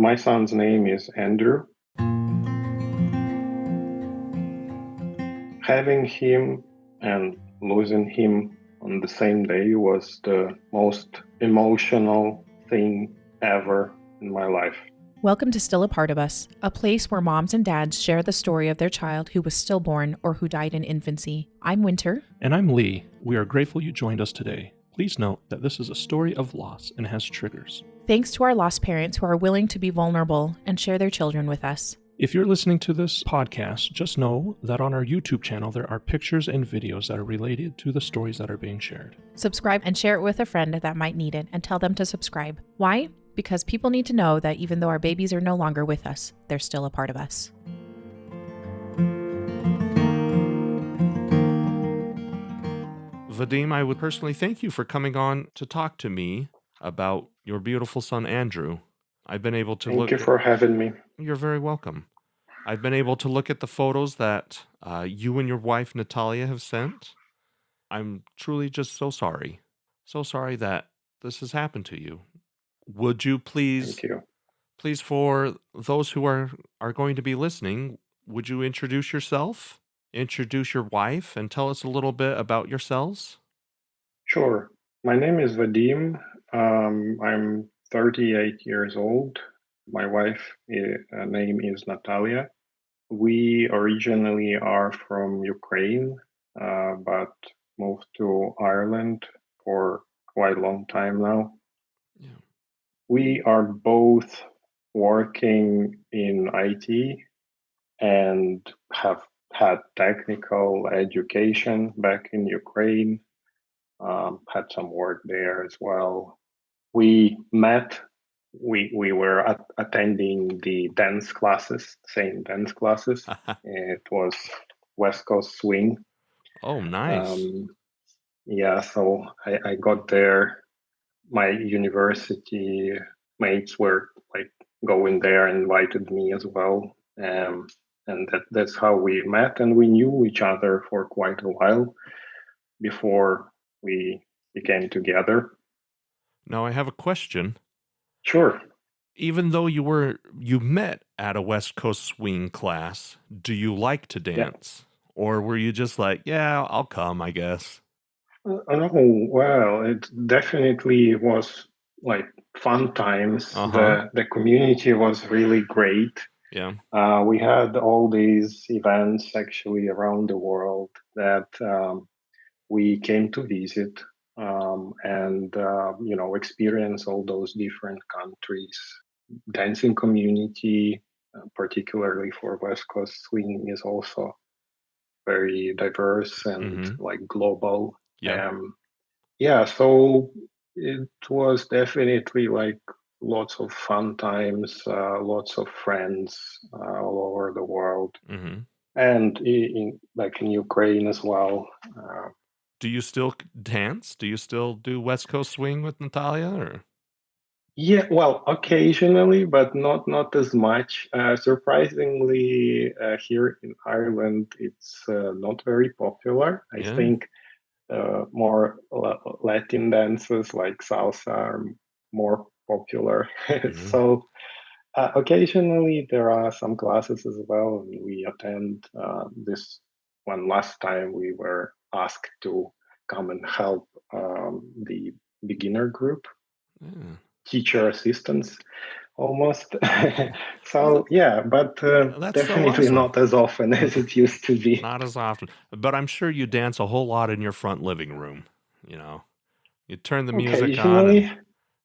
My son's name is Andrew. Having him and losing him on the same day was the most emotional thing ever in my life. Welcome to Still a Part of Us, a place where moms and dads share the story of their child who was stillborn or who died in infancy. I'm Winter. And I'm Lee. We are grateful you joined us today. Please note that this is a story of loss and has triggers. Thanks to our lost parents who are willing to be vulnerable and share their children with us. If you're listening to this podcast, just know that on our YouTube channel there are pictures and videos that are related to the stories that are being shared. Subscribe and share it with a friend that might need it and tell them to subscribe. Why? Because people need to know that even though our babies are no longer with us, they're still a part of us. Vadym, I would personally thank you for coming on to talk to me about your beautiful son, Andrew. I've been able to Thank you for having me. You're very welcome. I've been able to look at the photos that you and your wife, Nataliia, have sent. I'm truly just so sorry. So sorry that this has happened to you. Would you please, Thank you. please, for those who are going to be listening, would you introduce yourself, introduce your wife, and tell us a little bit about yourselves? Sure. My name is Vadym. I'm 38 years old. My wife's name is Nataliia. We originally are from Ukraine, but moved to Ireland for quite a long time now. Yeah. We are both working in IT and have had technical education back in Ukraine, had some work there as well. We met, we were attending the dance classes, same dance classes. It was West Coast Swing. Oh, nice. Yeah, so I got there. My university mates were like going there and invited me as well. And that's how we met, and we knew each other for quite a while before we became together. Now I have a question. Sure. Even though you met at a West Coast Swing class, do you like to dance? Yeah. Or were you just like, yeah, I'll come, I guess? Oh, well, it definitely was like fun times. The community was really great. Yeah. We had all these events actually around the world that we came to visit and experience all those different countries. Dancing community, particularly for West Coast Swing, is also very diverse and like global. Yeah. Yeah, so it was definitely like lots of fun times, lots of friends all over the world, and in Ukraine as well. Do you still dance? Do you still do West Coast Swing with Nataliia? Or? Yeah, well, occasionally, but not as much. Surprisingly, here in Ireland, it's not very popular. I think more Latin dances like salsa are more popular. So occasionally there are some classes as well, and we attend. This one last time we were asked to come and help the beginner group, teacher assistants almost. So yeah, but definitely so awesome. Not as often as it used to be. Not as often, but I'm sure you dance a whole lot in your front living room. You know, you turn the music on and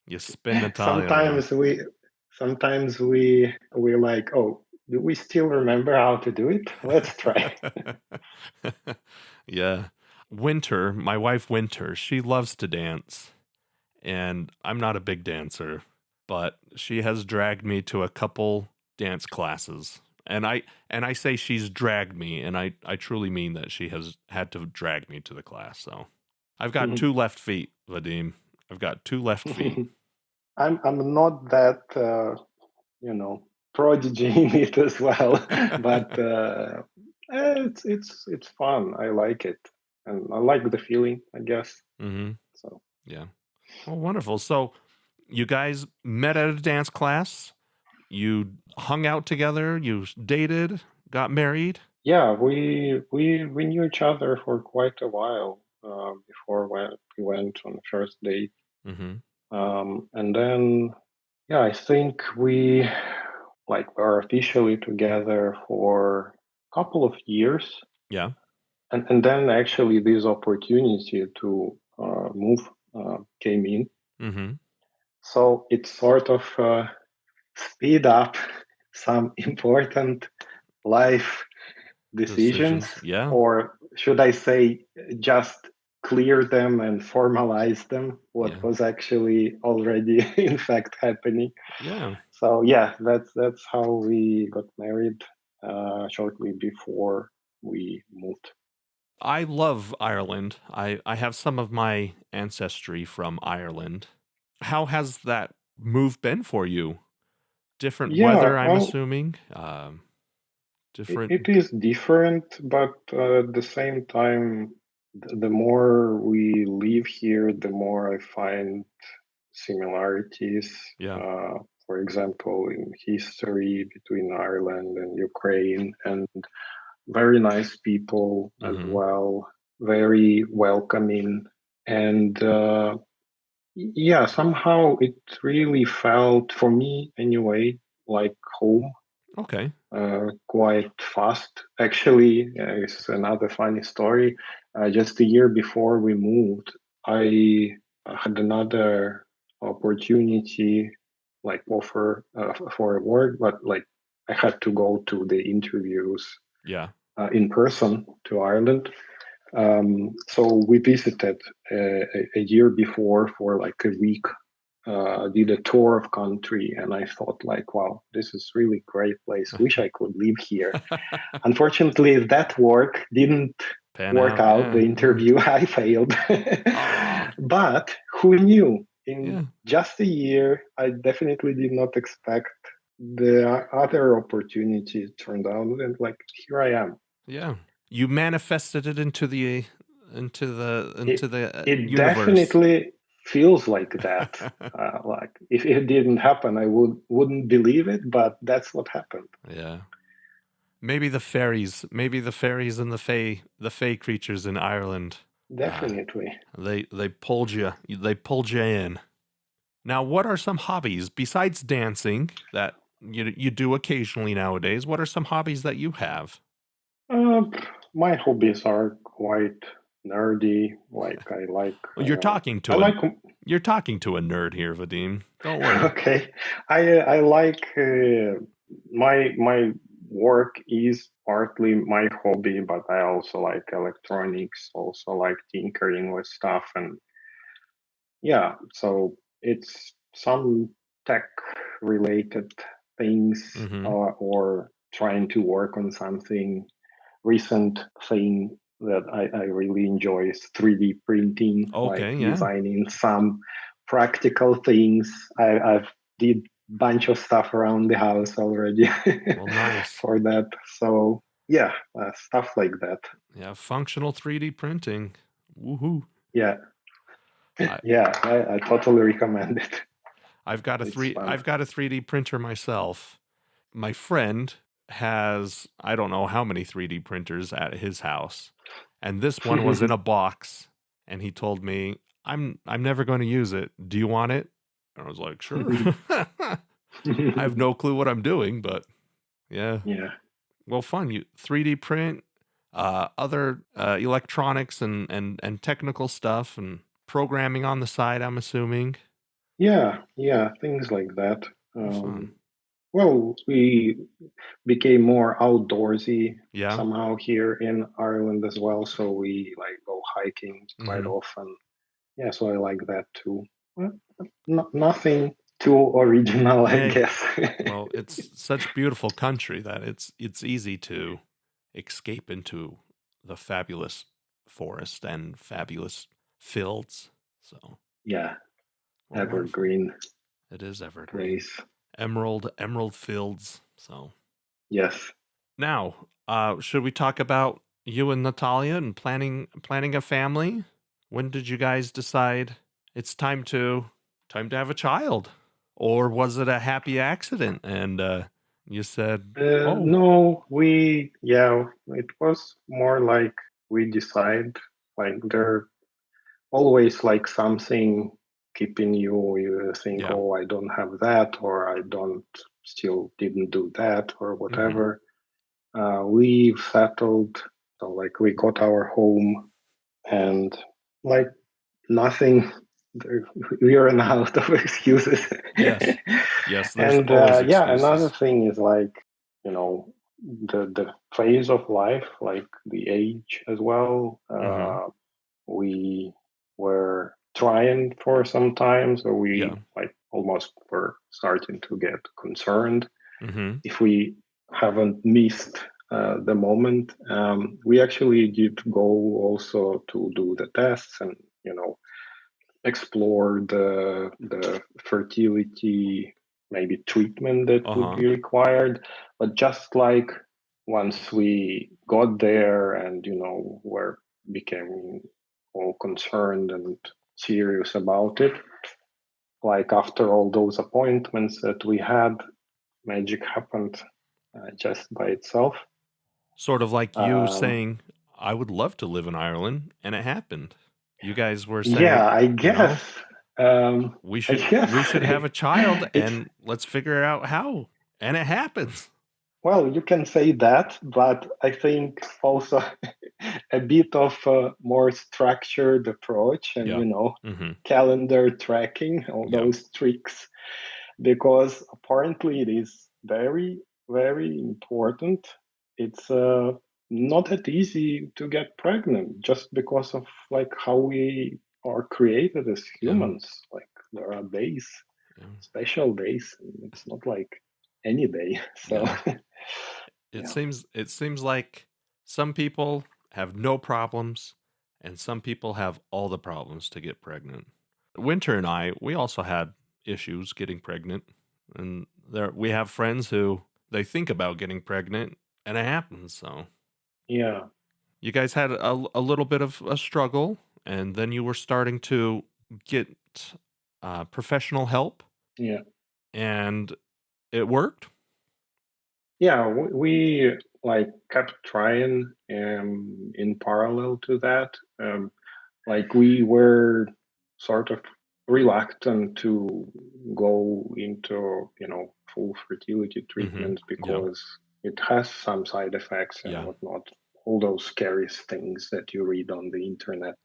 you spin Nataliia. Sometimes we like, oh, do we still remember how to do it? Let's try. Yeah. Winter, my wife Winter, she loves to dance. And I'm not a big dancer, but she has dragged me to a couple dance classes. And I say she's dragged me, and I truly mean that she has had to drag me to the class. So I've got two left feet, Vadym. I've got two left feet. I'm not that prodigy in it as well, but it's fun. I like it, and I like the feeling, I guess. So yeah. Oh, wonderful. So you guys met at a dance class. You hung out together, you dated, got married? Yeah, we knew each other for quite a while before we went on the first date. Mm-hmm. And then, yeah, I think we were officially together for a couple of years. Yeah. And then actually this opportunity to move came in. Mm-hmm. So it sort of speed up some important life decisions, Yeah. or should I say, just clear them and formalize them, what Yeah. was actually already in fact happening. Yeah. So yeah, that's how we got married shortly before we moved. I love Ireland. I have some of my ancestry from Ireland. How has that move been for you? Different Yeah, weather, I'm well, assuming. Different. it is different, but at the same time, the more we live here, the more I find similarities. Yeah. For example, in history between Ireland and Ukraine, and very nice people as Mm-hmm. well, very welcoming. And yeah, somehow it really felt, for me anyway, like home Okay. quite fast. Actually, it's another funny story. Just a year before we moved, I had another opportunity, offer for work, but I had to go to the interviews Yeah. in person to Ireland. So we visited a year before for like a week, did a tour of country, and I thought wow, this is really great place. Wish I could live here. Unfortunately, that work didn't Pan work out. out. Yeah. The interview I failed. Ah. But who knew? In Yeah. just a year, I definitely did not expect the other opportunity turned out, and here I am. Yeah. You manifested it into the It it universe. definitely feels like that. If it didn't happen, I wouldn't believe it, but that's what happened. Yeah. Maybe the fairies, and the fey creatures in Ireland. Definitely. They pulled you. They pulled you in. Now, what are some hobbies besides dancing that you do occasionally nowadays? What are some hobbies that you have? Uh, my hobbies are quite nerdy. Well, I like. you're talking to a nerd here, Vadym. Don't worry. Okay, I like my work is partly my hobby, but I also like electronics. Also like tinkering with stuff, and yeah, so it's some tech related things, Mm-hmm. or trying to work on something. Recent thing that I really enjoy is 3D printing, like Okay, yeah. designing some practical things. I've did bunch of stuff around the house already Well, nice. for that. So yeah, stuff like that. Yeah, functional 3D printing. Woohoo. Yeah, I, yeah, I totally recommend it. It's fun. I've got a 3D printer myself. My friend has I don't know how many 3D printers at his house. And this one was in a box and he told me, I'm never going to use it. Do you want it?" And I was like, "Sure." I have no clue what I'm doing, but yeah. Yeah. Well, fun. You 3D print other electronics and technical stuff and programming on the side, I'm assuming. Yeah, things like that. Well, fun. Well, we became more outdoorsy Yeah. somehow here in Ireland as well. So we go hiking quite Mm-hmm. often. Yeah, so I like that too. Well, nothing too original, I Hey, guess. well, it's such beautiful country that it's easy to escape into the fabulous forest and fabulous fields. So, Yeah, well, wonderful. evergreen It is evergreen. place. Emerald fields. So, Yes. now, should we talk about you and Nataliia and planning a family? When did you guys decide it's time to have a child? Or was it a happy accident? And you said, oh, No, it was more like we decide, like there always like something keeping you think, yeah. oh, I don't have that, or I don't still didn't do that, or Hmm. whatever. We settled, so like we got our home, and like nothing. We are out of excuses. Yes. Yes, there's And always yeah, another excuses. thing is like, you know, the phase of life, like the age as well. Hmm. We were trying for some time, so Yeah. we like almost were starting to get concerned Hmm. if we haven't missed the moment. We actually did go also to do the tests and, you know, explore the fertility maybe treatment that would Uh-huh. be required. But just like once we got there and, you know, were became all concerned and serious about it, like after all those appointments that we had, magic happened just by itself. Sort of like you Um, saying, I would love to live in Ireland, and it happened. You guys were saying, yeah, I you guess. know, Um, we I should guess we should have a child it's and let's figure out how. And it happens. well, you can say that, but I think also a bit of a more structured approach and, Yeah. you know, Hmm. calendar tracking, all Yeah. those tricks, because apparently it is very, very important. It's not that easy to get pregnant just because of like how we are created as Yeah. humans. Like there are days, Yeah. special days. It's not like any day. So Yeah. It yeah. seems like some people have no problems and some people have all the problems to get pregnant. Winter and I, we also had issues getting pregnant. And there we have friends who they think about getting pregnant and it happens. So Yeah. you guys had a little bit of a struggle and then you were starting to get professional help Yeah. and it worked. Yeah. We like kept trying in parallel to that. Like we were sort of reluctant to go into, you know, full fertility Hmm. treatment Yeah. because it has some side effects and Yeah. whatnot, all those scary things that you read on the internet.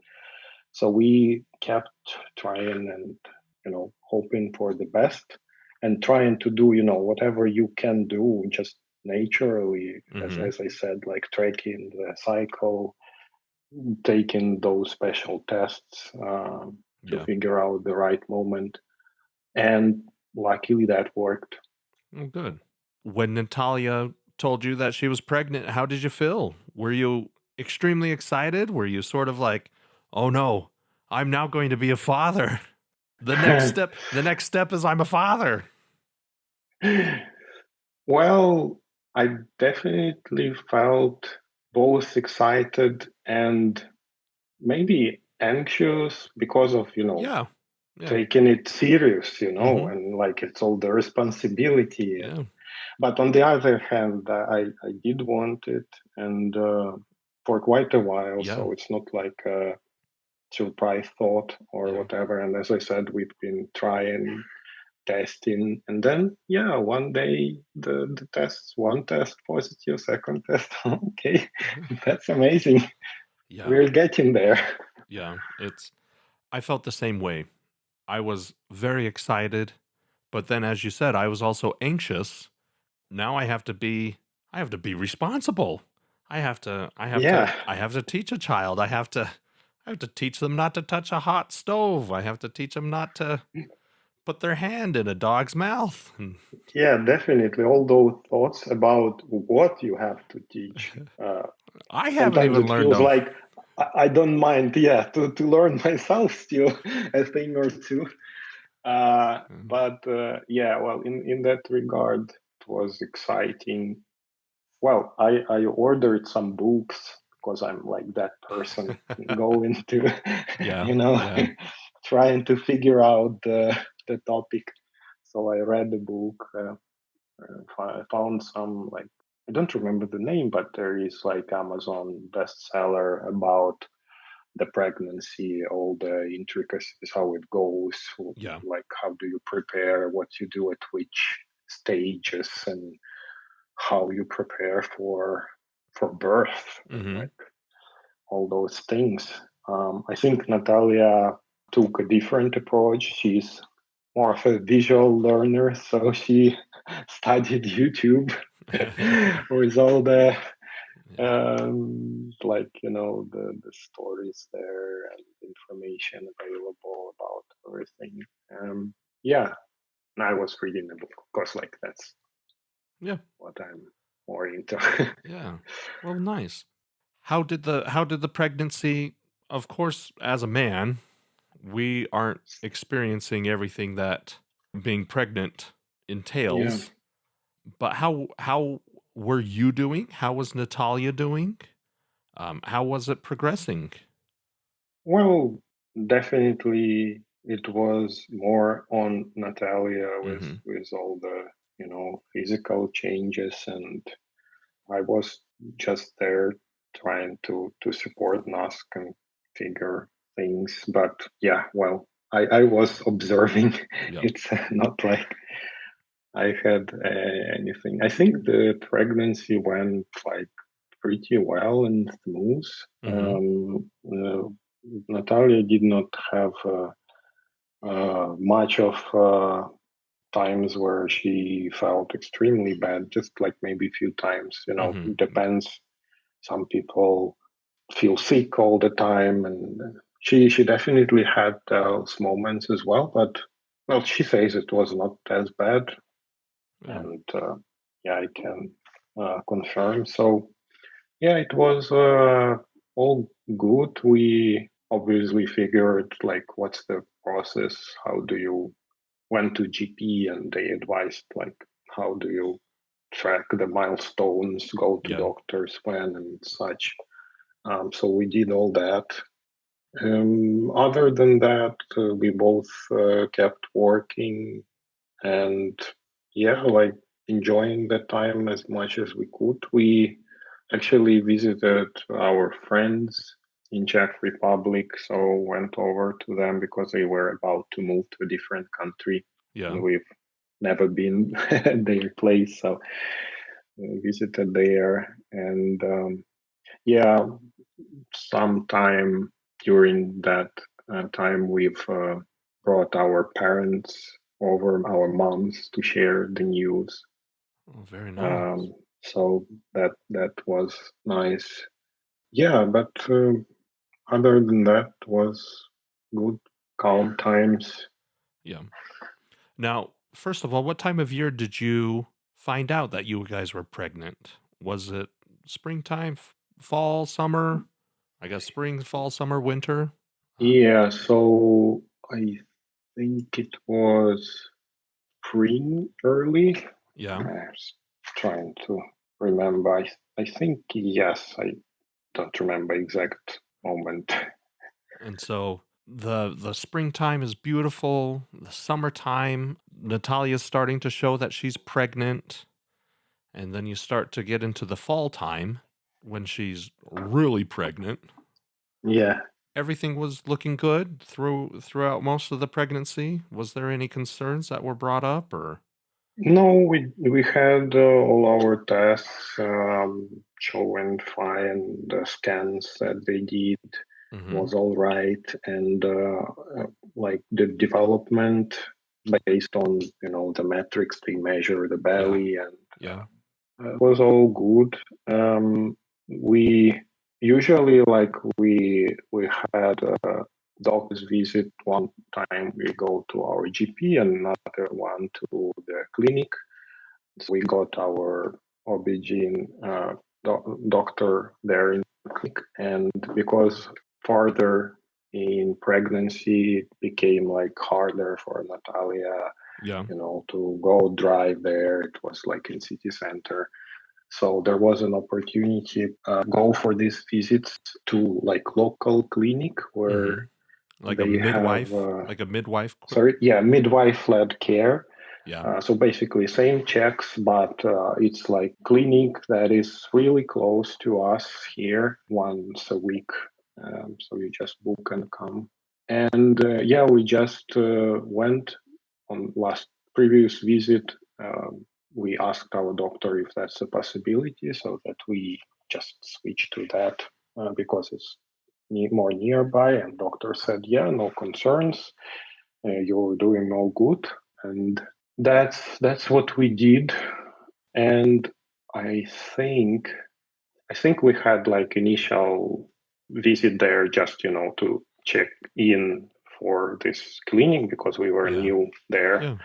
So we kept trying and, you know, hoping for the best and trying to do, you know, whatever you can do just naturally, Hmm. as I said, like tracking the cycle, taking those special tests to Yeah. figure out the right moment. And luckily that worked. Oh, good. When Natalia told you that she was pregnant, how did you feel? Were you extremely excited? Were you sort of like, "Oh no, I'm now going to be a father." The next step is I'm a father. Well, I definitely felt both excited and maybe anxious because of, you know, Yeah. Yeah. taking it serious, you know, Mhm. and like it's all the responsibility. Yeah. But on the other hand, I did want it, and for quite a while, Yeah. so it's not like a surprise thought or Yeah. whatever. And as I said, we've been trying, testing, and then yeah, one day the tests, one test positive, second test, okay, Yeah. that's amazing. Yeah. We're getting there. Yeah. I felt the same way. I was very excited, but then as you said, I was also anxious. Now I have to be responsible. Yeah. I have to teach a child. I have to teach them not to touch a hot stove. I have to teach them not to put their hand in a dog's mouth. And Yeah, definitely. All those thoughts about what you have to teach. I haven't Sometimes even it learned feels them. like I don't mind, yeah, to learn myself still a thing or two. But yeah, well, in that regard, it was exciting. Well, I ordered some books because I'm like that person going to, Yeah, you know, yeah, trying to figure out the topic. So I read the book, I found some, like, I don't remember the name, but there is like Amazon bestseller about the pregnancy, all the intricacies, how it goes, Yeah. like how do you prepare, what you do at which stages, and how you prepare for birth, and Mm-hmm. like all those things. I think Nataliia took a different approach. She's more of a visual learner, so she studied YouTube with all the like the stories there and information available about everything. Yeah, and I was reading the book, of course. Like that's Yeah. what I'm more into. Yeah. Well, nice. How did the pregnancy, of course, as a man, we aren't experiencing everything that being pregnant Yeah. entails. But how were you doing? How was Nataliia doing? How was it progressing? Well, definitely it was more on Nataliia with Mm-hmm. all the physical changes, and I was just there trying to support Nask and figure things. But yeah, well, I was observing. Yep. It's not like I had anything. I think the pregnancy went like pretty well and smooth. Mm-hmm. Nataliia did not have much of times where she felt extremely bad, just like maybe a few times. Mm-hmm. Depends. Some people feel sick all the time, and she definitely had those moments as well. But well, she says it was not as bad, Yeah. and yeah, I can confirm. So yeah, it was all good. We obviously figured like what's the process, how do you went to GP, and they advised like how do you track the milestones, go to Yeah. doctors when and such. So we did all that. Other than that, we both kept working and yeah, like enjoying the time as much as we could. We actually visited our friends in Czech Republic, so went over to them because they were about to move to a different country, Yeah. and we've never been at their place, so we visited there. And yeah, sometime during that time, we've brought our parents over, our moms, to share the news. Oh, very nice. So that was nice. Yeah, but other than that, was good, calm times. Yeah. Now, first of all, what time of year did you find out that you guys were pregnant? Was it springtime, fall, summer? I guess spring, fall, summer, winter. Yeah, so I think it was spring early. Yeah. I was trying to remember. I think yes. I don't remember exact moment. And so the springtime is beautiful. The summertime, Natalia's starting to show that she's pregnant. And then you start to get into the fall time when she's really pregnant. Yeah. Everything was looking good throughout most of the pregnancy. Was there any concerns that were brought up or? No, we had all our tests showing fine. The scans that they did Mm-hmm. was all right, and like the development based on the metrics they measure the Yeah. belly, and Yeah. it was all good. We usually like we had a doctor's visit. One time we go to our GP, and another one to the clinic. So we got our OB/GYN doctor there in the clinic, and because farther in pregnancy it became like harder for Nataliia, Yeah. to go drive there. It was like in city center. So there was an opportunity go for these visits to like local clinic Mm-hmm. where Like a they have midwife, like a midwife. sorry, yeah, midwife led care. So basically same checks, but it's like clinic that is really close to us here once a week. So you just book and come. And we just went on previous visit. We asked our doctor if that's a possibility, so that we just switch to that because it's more nearby. And doctor said, yeah, no concerns. You're doing all good. And that's what we did. And I think we had like initial visit there just to check in for this clinic because we were new there.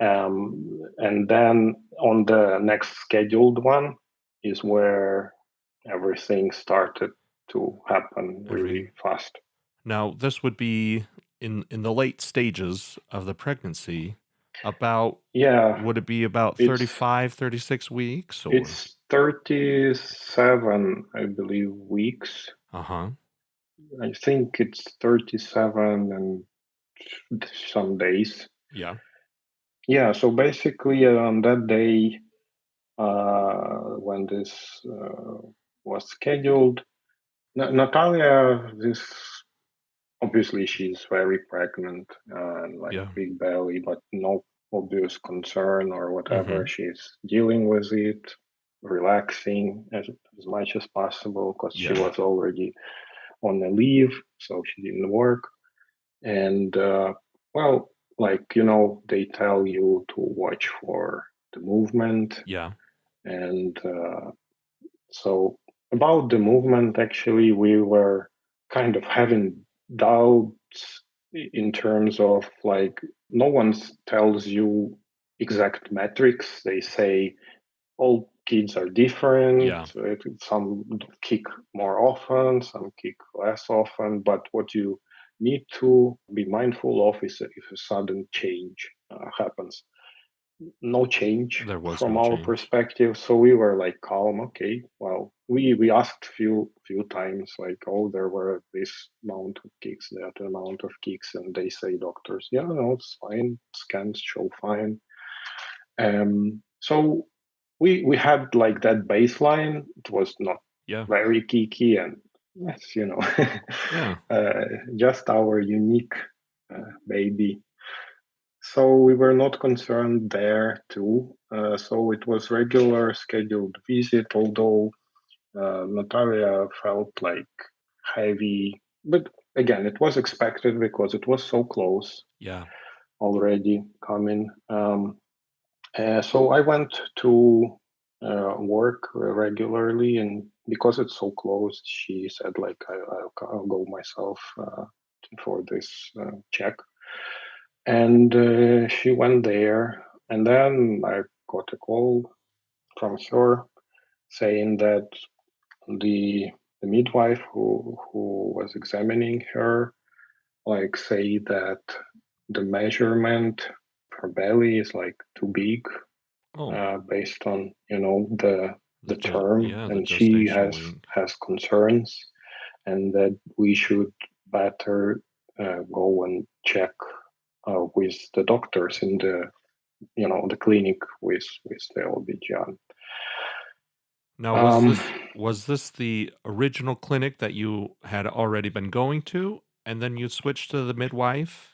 And then on the next scheduled one is where everything started to happen really fast. Now, this would be in the late stages of the pregnancy. Would it be about 35, 36 weeks? Or? It's 37, I believe, weeks. Uh-huh. I think it's 37 and some days. Yeah. Yeah, so basically on that day, when this was scheduled, Nataliia, obviously she's very pregnant and big belly, but no obvious concern or whatever. Mm-hmm. She's dealing with it, relaxing as much as possible because she was already on a leave, so she didn't work. And they tell you to watch for the movement. Yeah. And so about the movement, actually, we were kind of having doubts in terms of no one tells you exact metrics. They say all kids are different. Yeah. Some kick more often, some kick less often. But what you need to be mindful of is if a sudden change happens. No change from our perspective, so we were like calm. Okay, well, we asked few times there were this amount of kicks, that amount of kicks, and they say doctors, yeah, no, it's fine, scans show fine. So we had that baseline. It was not very kicky, and that's just our unique baby. So we were not concerned there too. So it was regular scheduled visit, although Nataliia felt heavy. But again, it was expected because it was so close. Yeah. Already coming. So I went to work regularly, and because it's so close, she said I'll go myself for this check. And she went there, and then I got a call from her saying that the midwife who was examining her say that the measurement her belly is too big based on the term, and she has concerns, and that we should better go and check with the doctors in the clinic with the OB/GYN. Now, was this the original clinic that you had already been going to, and then you switched to the midwife,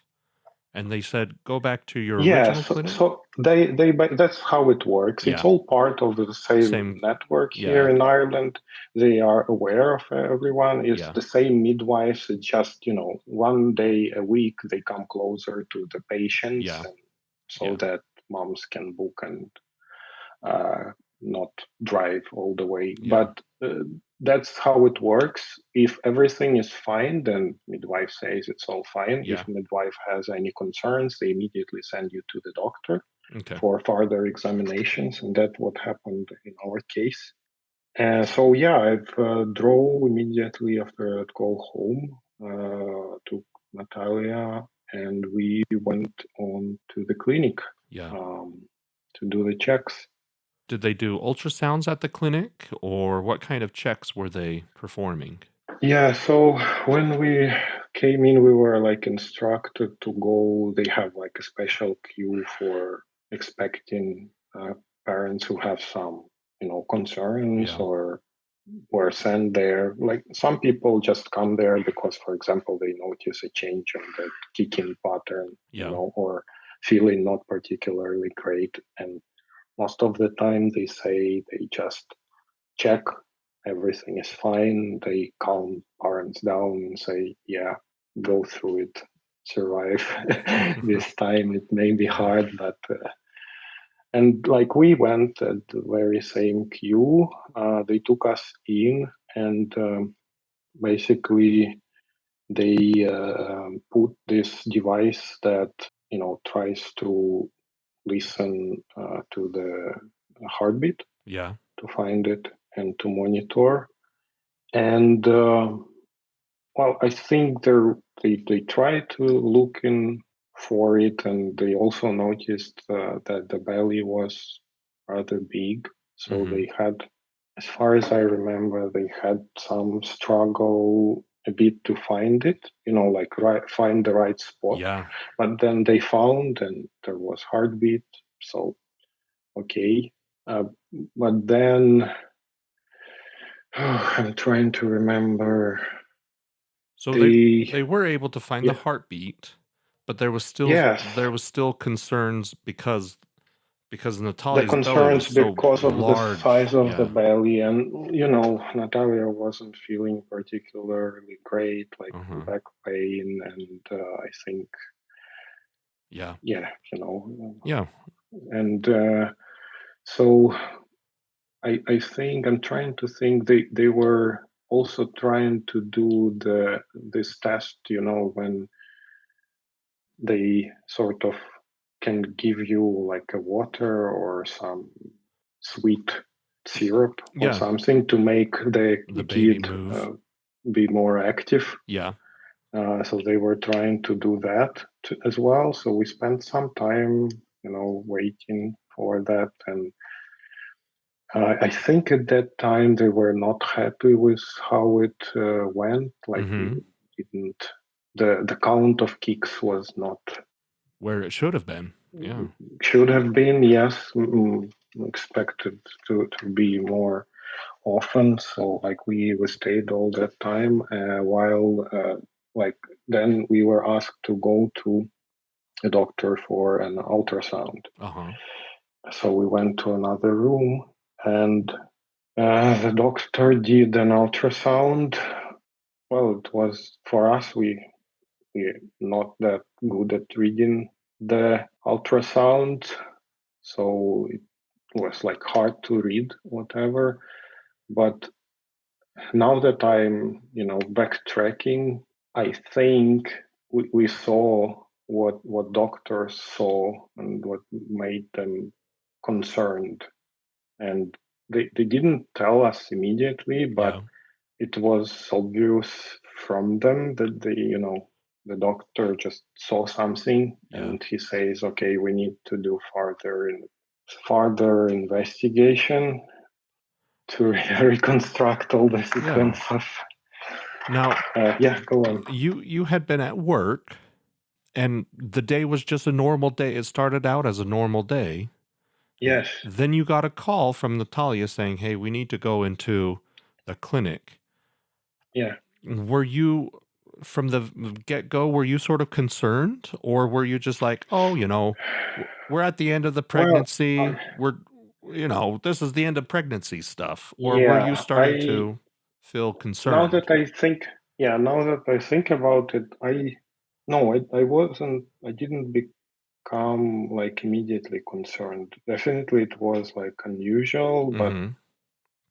and they said go back to your original clinic? So they that's how it works. It's all part of the same network here in Ireland. They are aware of everyone. It's the same midwives. It's just one day a week they come closer to the patients, and that moms can book and not drive all the way. But that's how it works. If everything is fine, then midwife says it's all fine. If midwife has any concerns, they immediately send you to the doctor for further examinations, and that's what happened in our case. So I drove immediately after that call home to Nataliia, and we went on to the clinic to do the checks. Did they do ultrasounds at the clinic, or what kind of checks were they performing? Yeah, so when we came in, we were instructed to go. They have a special queue for expecting parents who have some, concerns or were sent there. Like some people just come there because, for example, they notice a change in the kicking pattern, or feeling not particularly great. And most of the time they say they just check everything is fine. They calm parents down and say, yeah, go through it, survive this time. It may be hard, but and like we went at the very same queue. They took us in, and basically they put this device that tries to listen to the heartbeat, to find it and to monitor. And well, I think they try to look in for it, and they also noticed that the belly was rather big. So they had, as far as I remember, they had some struggle a bit to find it, like find the right spot. Yeah. But then they found, and there was heartbeat. So, okay. But then I'm trying to remember. So they were able to find the heartbeat, but there was still concerns because Natalia's belly was so because of large. the size of the belly, and Nataliia wasn't feeling particularly great, like back pain, and I think and so I think I'm trying to think they were also trying to do this test, when they sort of can give you like a water or some sweet syrup or something to make the kid be more active. So they were trying to do that as well. So we spent some time, waiting for that. And I think at that time they were not happy with how it went. Like it didn't. The count of kicks was not where it should have been. Should have been, yes. Expected to be more often. So like we stayed all that time while like then we were asked to go to a doctor for an ultrasound. So we went to another room, and the doctor did an ultrasound. Well, it was for us, we not that good at reading the ultrasound, so it was like hard to read whatever. But now that I'm backtracking, I think we saw what doctors saw and what made them concerned, and they didn't tell us immediately, but it was obvious from them that the doctor just saw something, and he says, okay, we need to do further investigation to reconstruct all the sequence of. Now, go on. You had been at work, and the day was just a normal day. It started out as a normal day. Yes. Then you got a call from Nataliia saying, hey, we need to go into the clinic. Yeah. Were you, from the get-go, were you sort of concerned? Or were you just like, oh, we're at the end of the pregnancy. This is the end of pregnancy stuff. Or were you starting to feel concerned? Now that I think about it, I wasn't, I didn't become like immediately concerned. Definitely it was like unusual,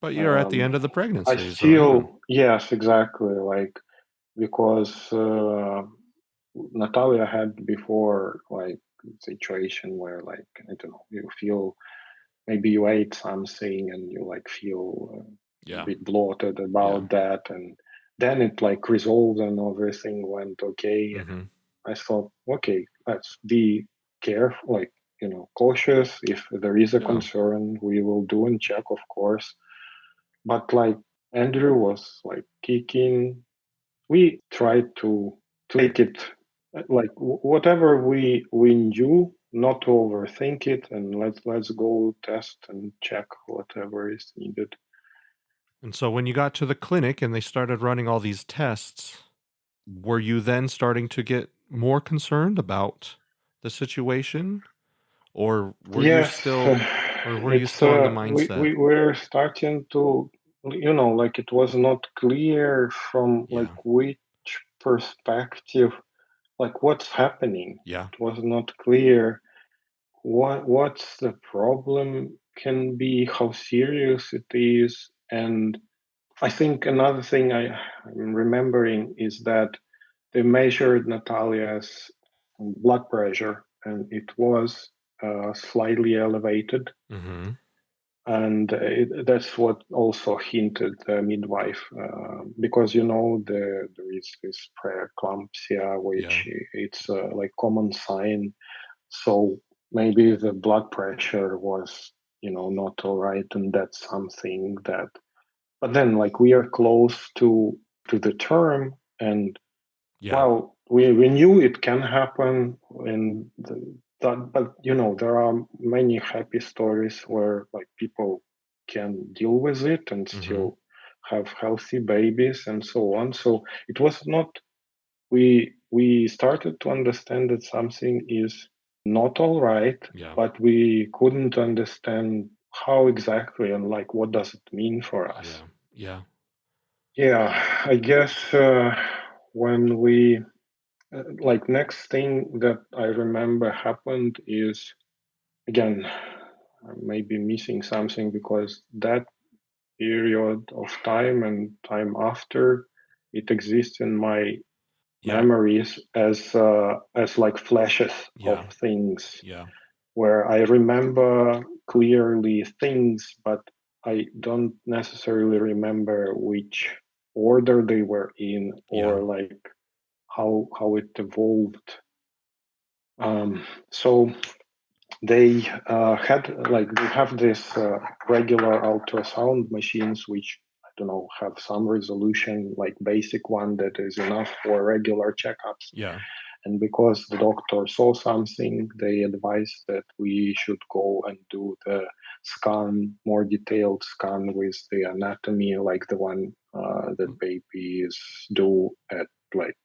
but you're at the end of the pregnancy. I still, yes, exactly. Like, because Nataliia had before like situation where like, I don't know, you feel maybe you ate something and you like feel a bit bloated about that, and then it like resolved and everything went okay. And I thought, okay, let's be careful, like cautious. If there is a concern, we will do and check, of course. But like Andrew was like kicking, we tried to take it like whatever we knew not to overthink it, and let's go test and check whatever is needed. And so when you got to the clinic and they started running all these tests, were you then starting to get more concerned about the situation? Or were you Yes, still it's in the mindset? we're starting to, like it was not clear from like Yeah. which perspective, like what's happening. Yeah. It was not clear what's the problem can be, how serious it is. And I think another thing I'm remembering is that they measured Natalia's blood pressure, and it was slightly elevated. Mm-hmm. And that's what also hinted the midwife, because there is this preeclampsia, which it's like common sign. So maybe the blood pressure was not all right, and that's something that. But then, like, we are close to the term, and well, we knew it can happen, and but there are many happy stories where like people can deal with it and still have healthy babies and so on. So it was not. We started to understand that something is not all right, but we couldn't understand how exactly and like what does it mean for us. Yeah, I guess when we like next thing that I remember happened is, again, I may be missing something because that period of time and time after, it exists in my memories as like flashes of things where I remember clearly things, but I don't necessarily remember which order they were in or like how it evolved. So they they have this regular ultrasound machines, which I don't know, have some resolution, like basic one that is enough for regular checkups. And because the doctor saw something, they advised that we should go and do the scan, more detailed scan with the anatomy, like the one that babies do at like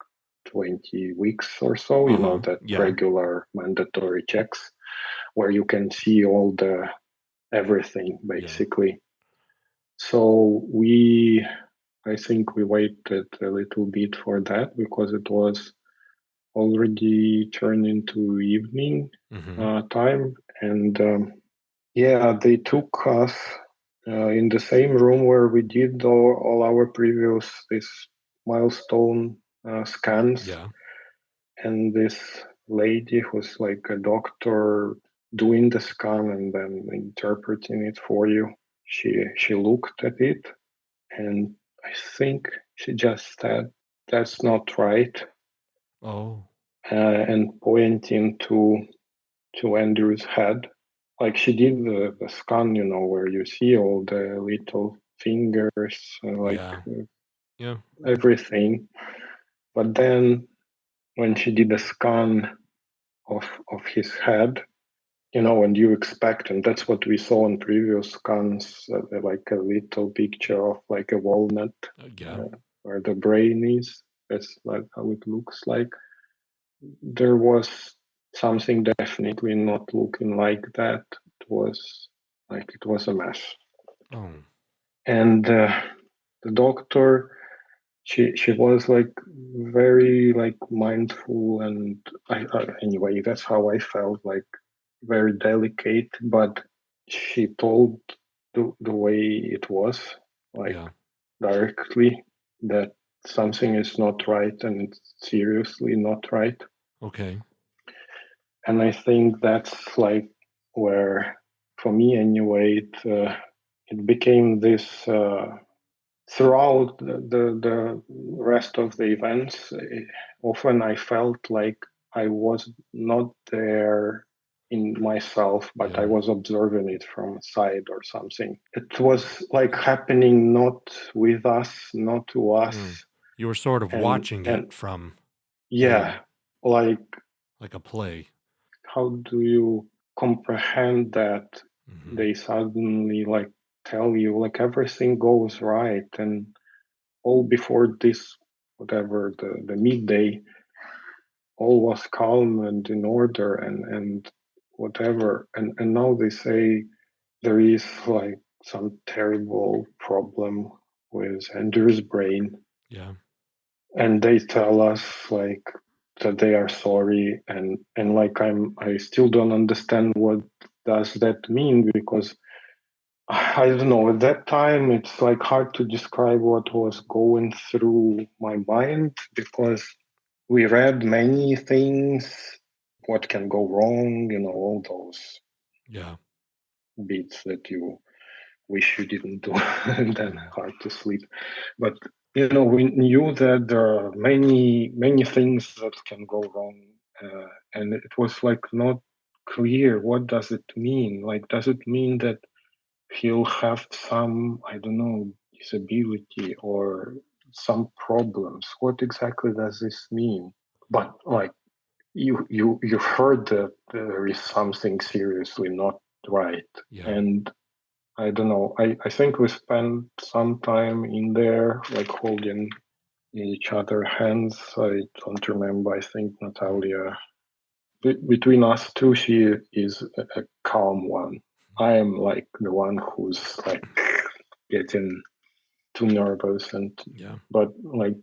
20 weeks or so, that regular mandatory checks where you can see all the everything basically. So I think we waited a little bit for that because it was already turned into evening time. And they took us in the same room where we did all our previous this milestone scans. And this lady who's like a doctor doing the scan and then interpreting it for you, she looked at it, and I think she just said, "That's not right." And pointing to Andrew's head, like she did the scan, where you see all the little fingers, everything. But then when she did a scan of his head, and you expect, and that's what we saw in previous scans, like a little picture of like a walnut where the brain is. That's like how it looks like. There was something definitely not looking like that. It was a mess. And the doctor, she was like very like mindful, and anyway, that's how I felt, like very delicate, but she told the way it was, like directly, that something is not right and it's seriously not right. And I think that's like where, for me anyway, it became this throughout the rest of the events. Often I felt like I was not there in myself, but I was observing it from side or something. It was like happening not with us, not to us. You were sort of watching it from like like a play. how do you comprehend that they suddenly like tell you like everything goes right, and all before this, whatever, the midday, all was calm and in order and whatever, and now they say there is like some terrible problem with Andrew's brain. Yeah. And they tell us like that they are sorry, and like I still don't understand what does that mean, because I don't know, at that time it's like hard to describe what was going through my mind, because we read many things, what can go wrong, all those bits that you wish you didn't do, and then hard to sleep. But we knew that there are many things that can go wrong, and it was like not clear what does it mean. Like, does it mean that he'll have some, I don't know, disability or some problems? What exactly does this mean? But like you've heard that there is something seriously not right, and I don't know. I think we spent some time in there, like holding each other hands. I don't remember. I think Nataliia, between us two, she is a calm one. I am like the one who's like getting too nervous, but like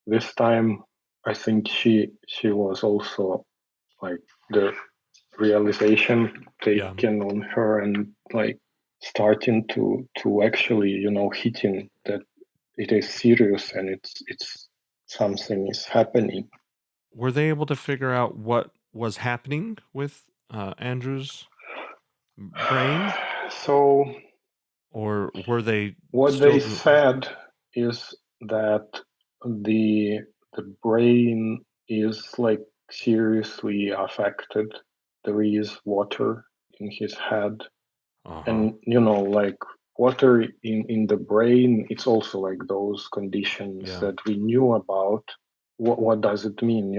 this time, I think she was also like the realization taken on her, and like starting to actually hitting that it is serious and it's something is happening. Were they able to figure out what was happening with Andrew's brain? So, or were they what they said is that the brain is like seriously affected. There is water in his head, and like water in the brain, it's also like those conditions that we knew about. What does it mean?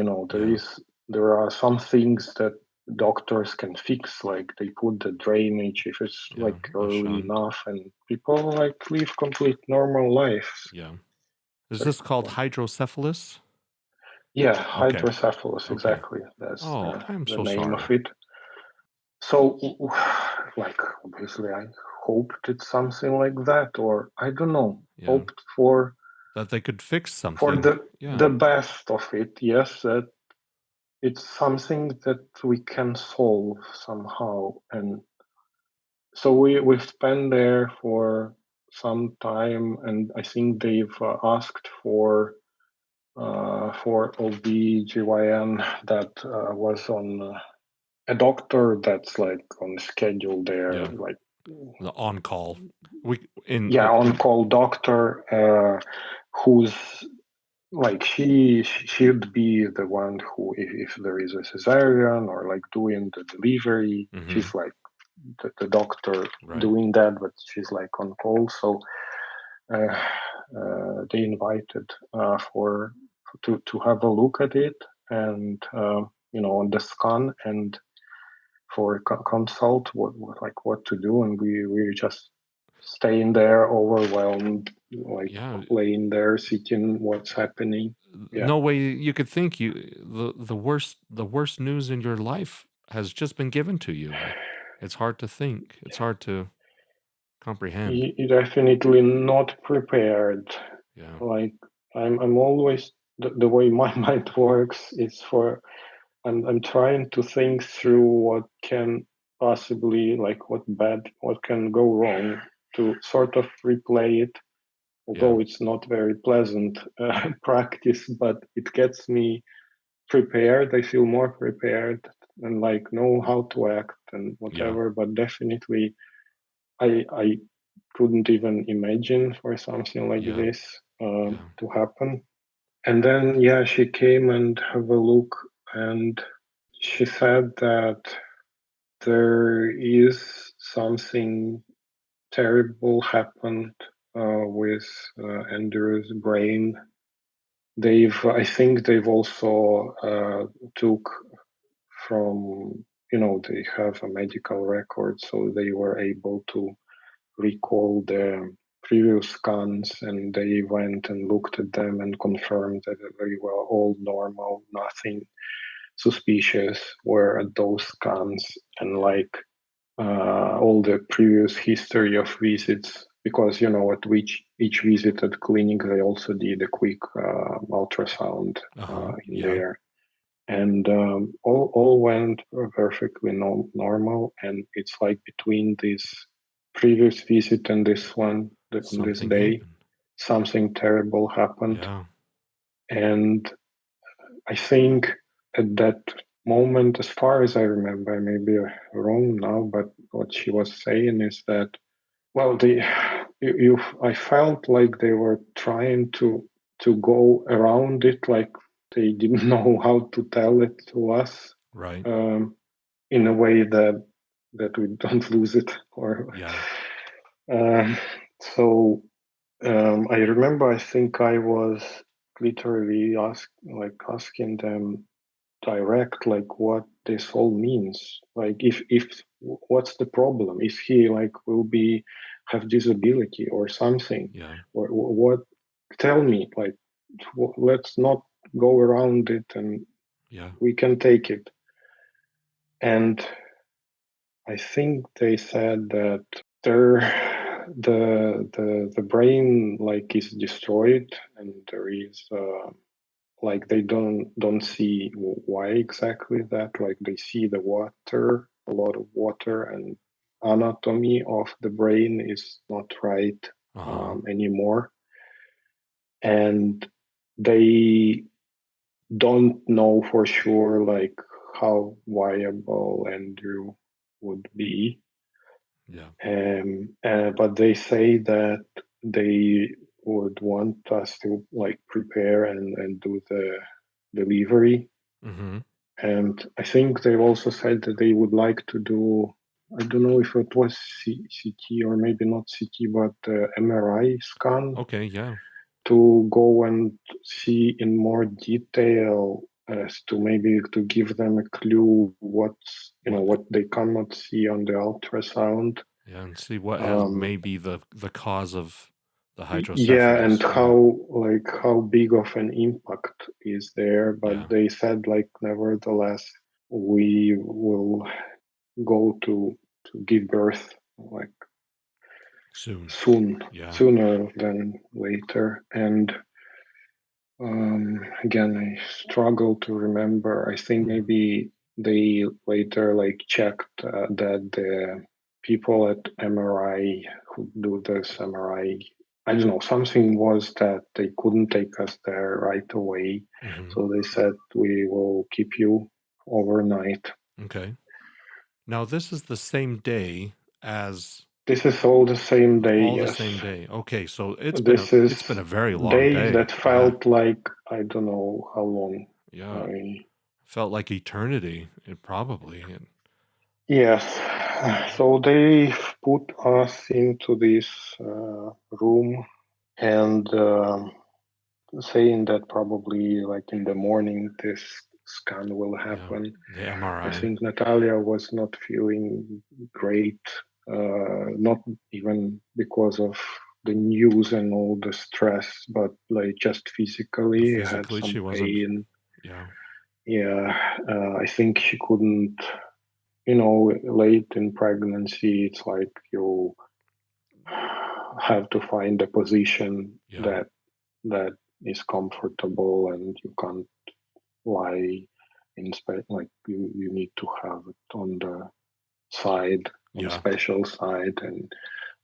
There are some things that doctors can fix, like they put the drainage if it's like early enough, and people like live complete normal lives. Is this called hydrocephalus? Yeah, hydrocephalus, exactly. That's I'm the so name sorry. of it. So, like, obviously, I hoped it's something like that, or I don't know, hoped for that they could fix something for the best of it. Yes, that it's something that we can solve somehow, and so we've spent there for some time, and I think they've asked for OB/GYN that was on. A doctor that's like on schedule there, like the on-call. On-call doctor, who's like she should be the one who, if there is a cesarean or like doing the delivery, she's like the doctor doing that, but she's like on call. So they invited to have a look at it, and on the scan, and for consult what to do, and we just staying there overwhelmed, like laying there sitting, what's happening. No way you could think the worst news in your life has just been given to you. It's hard to think. It's hard to comprehend. Definitely not prepared. Like I'm always the way my mind works is I'm trying to think through what can possibly, like what can go wrong, to sort of replay it, although it's not very pleasant practice, but it gets me prepared. I feel more prepared and like know how to act and whatever, but definitely I couldn't even imagine for something like this to happen. And then, she came and have a look, and she said that there is something terrible happened with Andrew's brain. I think they've also took from they have a medical record, so they were able to recall the previous scans, and they went and looked at them and confirmed that they were all normal, nothing suspicious were at those scans, and all the previous history of visits, because at each visit at clinic they also did a quick ultrasound in there, and all went perfectly normal, and it's like between this previous visit and this one, on this day, happened. something terrible happened. Yeah. And I think at that moment, as far as I remember, I may be wrong now, but what she was saying is that, well, I felt like they were trying to go around it, like they didn't know how to tell it to us, right? In a way that we don't lose it, or so I remember. I think I was literally asking them direct, like, what this all means, like if what's the problem, is he will be have disability or something, or what, tell me, like, let's not go around it, and we can take it. And I think they said that the brain is destroyed, and there is they don't see why exactly that, they see the water, a lot of water, and anatomy of the brain is not right anymore, and they don't know for sure how viable Andrew would be. But they say that they would want us to prepare and do the delivery. And I think they also said that they would like to do, I don't know if it was CT or maybe not CT, but MRI scan. Okay, yeah. To go and see in more detail, as to maybe to give them a clue what they cannot see on the ultrasound. Yeah, and see what may be the cause of the hydrocephalus. Yeah, and how big of an impact is there. But they said nevertheless, we will go to give birth soon, sooner than later. And again, I struggle to remember. I think maybe they later checked that the people at MRI who do this MRI, I don't know, something was that they couldn't take us there right away. So they said, we will keep you overnight. Okay. Now this is the same day as... This is all the same day. All yes. the same day. Okay, so it's been a very long day. That felt like, I don't know how long. Yeah. Felt like eternity. It probably. Yes. So they put us into this room, and saying that probably in the morning this scan will happen. The MRI. I think Nataliia was not feeling great, not even because of the news and all the stress, but just physically had some she pain. Yeah. I think she couldn't, late in pregnancy, it's like you have to find a position that is comfortable, and you can't lie in you need to have it on the side, on special side, and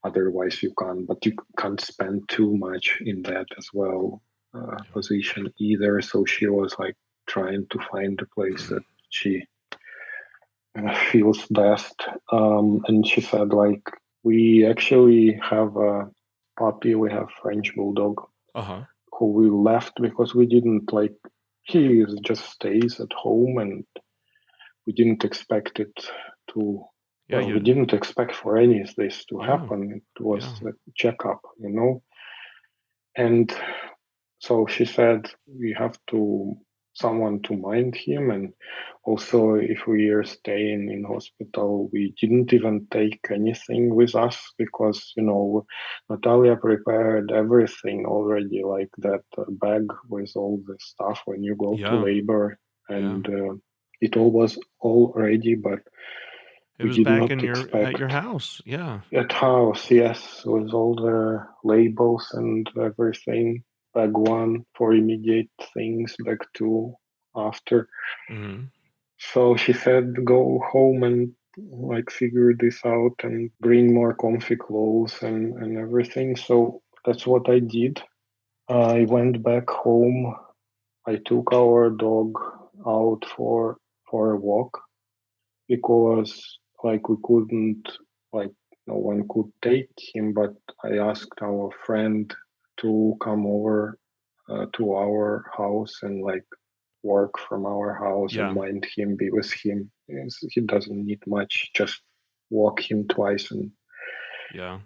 otherwise you can't. But you can't spend too much in that as well position either. So she was trying to find a place that she feels best, and she said we actually have a puppy. We have French bulldog who we left because we didn't he just stays at home, and we didn't expect it to. We didn't expect for any of this to happen. It was a checkup, and so she said we have to someone to mind him. And also, if we are staying in hospital, we didn't even take anything with us because, Nataliia prepared everything already, like that bag with all the stuff when you go to labor. And it all was all ready, but it was did back not at your house. Yeah. At house, yes, with all the labels and everything. Bag 1 for immediate things, bag 2 after. Mm-hmm. So she said, go home and like figure this out and bring more comfy clothes and everything. So that's what I did. I went back home. I took our dog out for a walk because like we couldn't, like no one could take him, but I asked our friend to come over to our house and like work from our house and mind him, be with him. He doesn't need much, just walk him twice and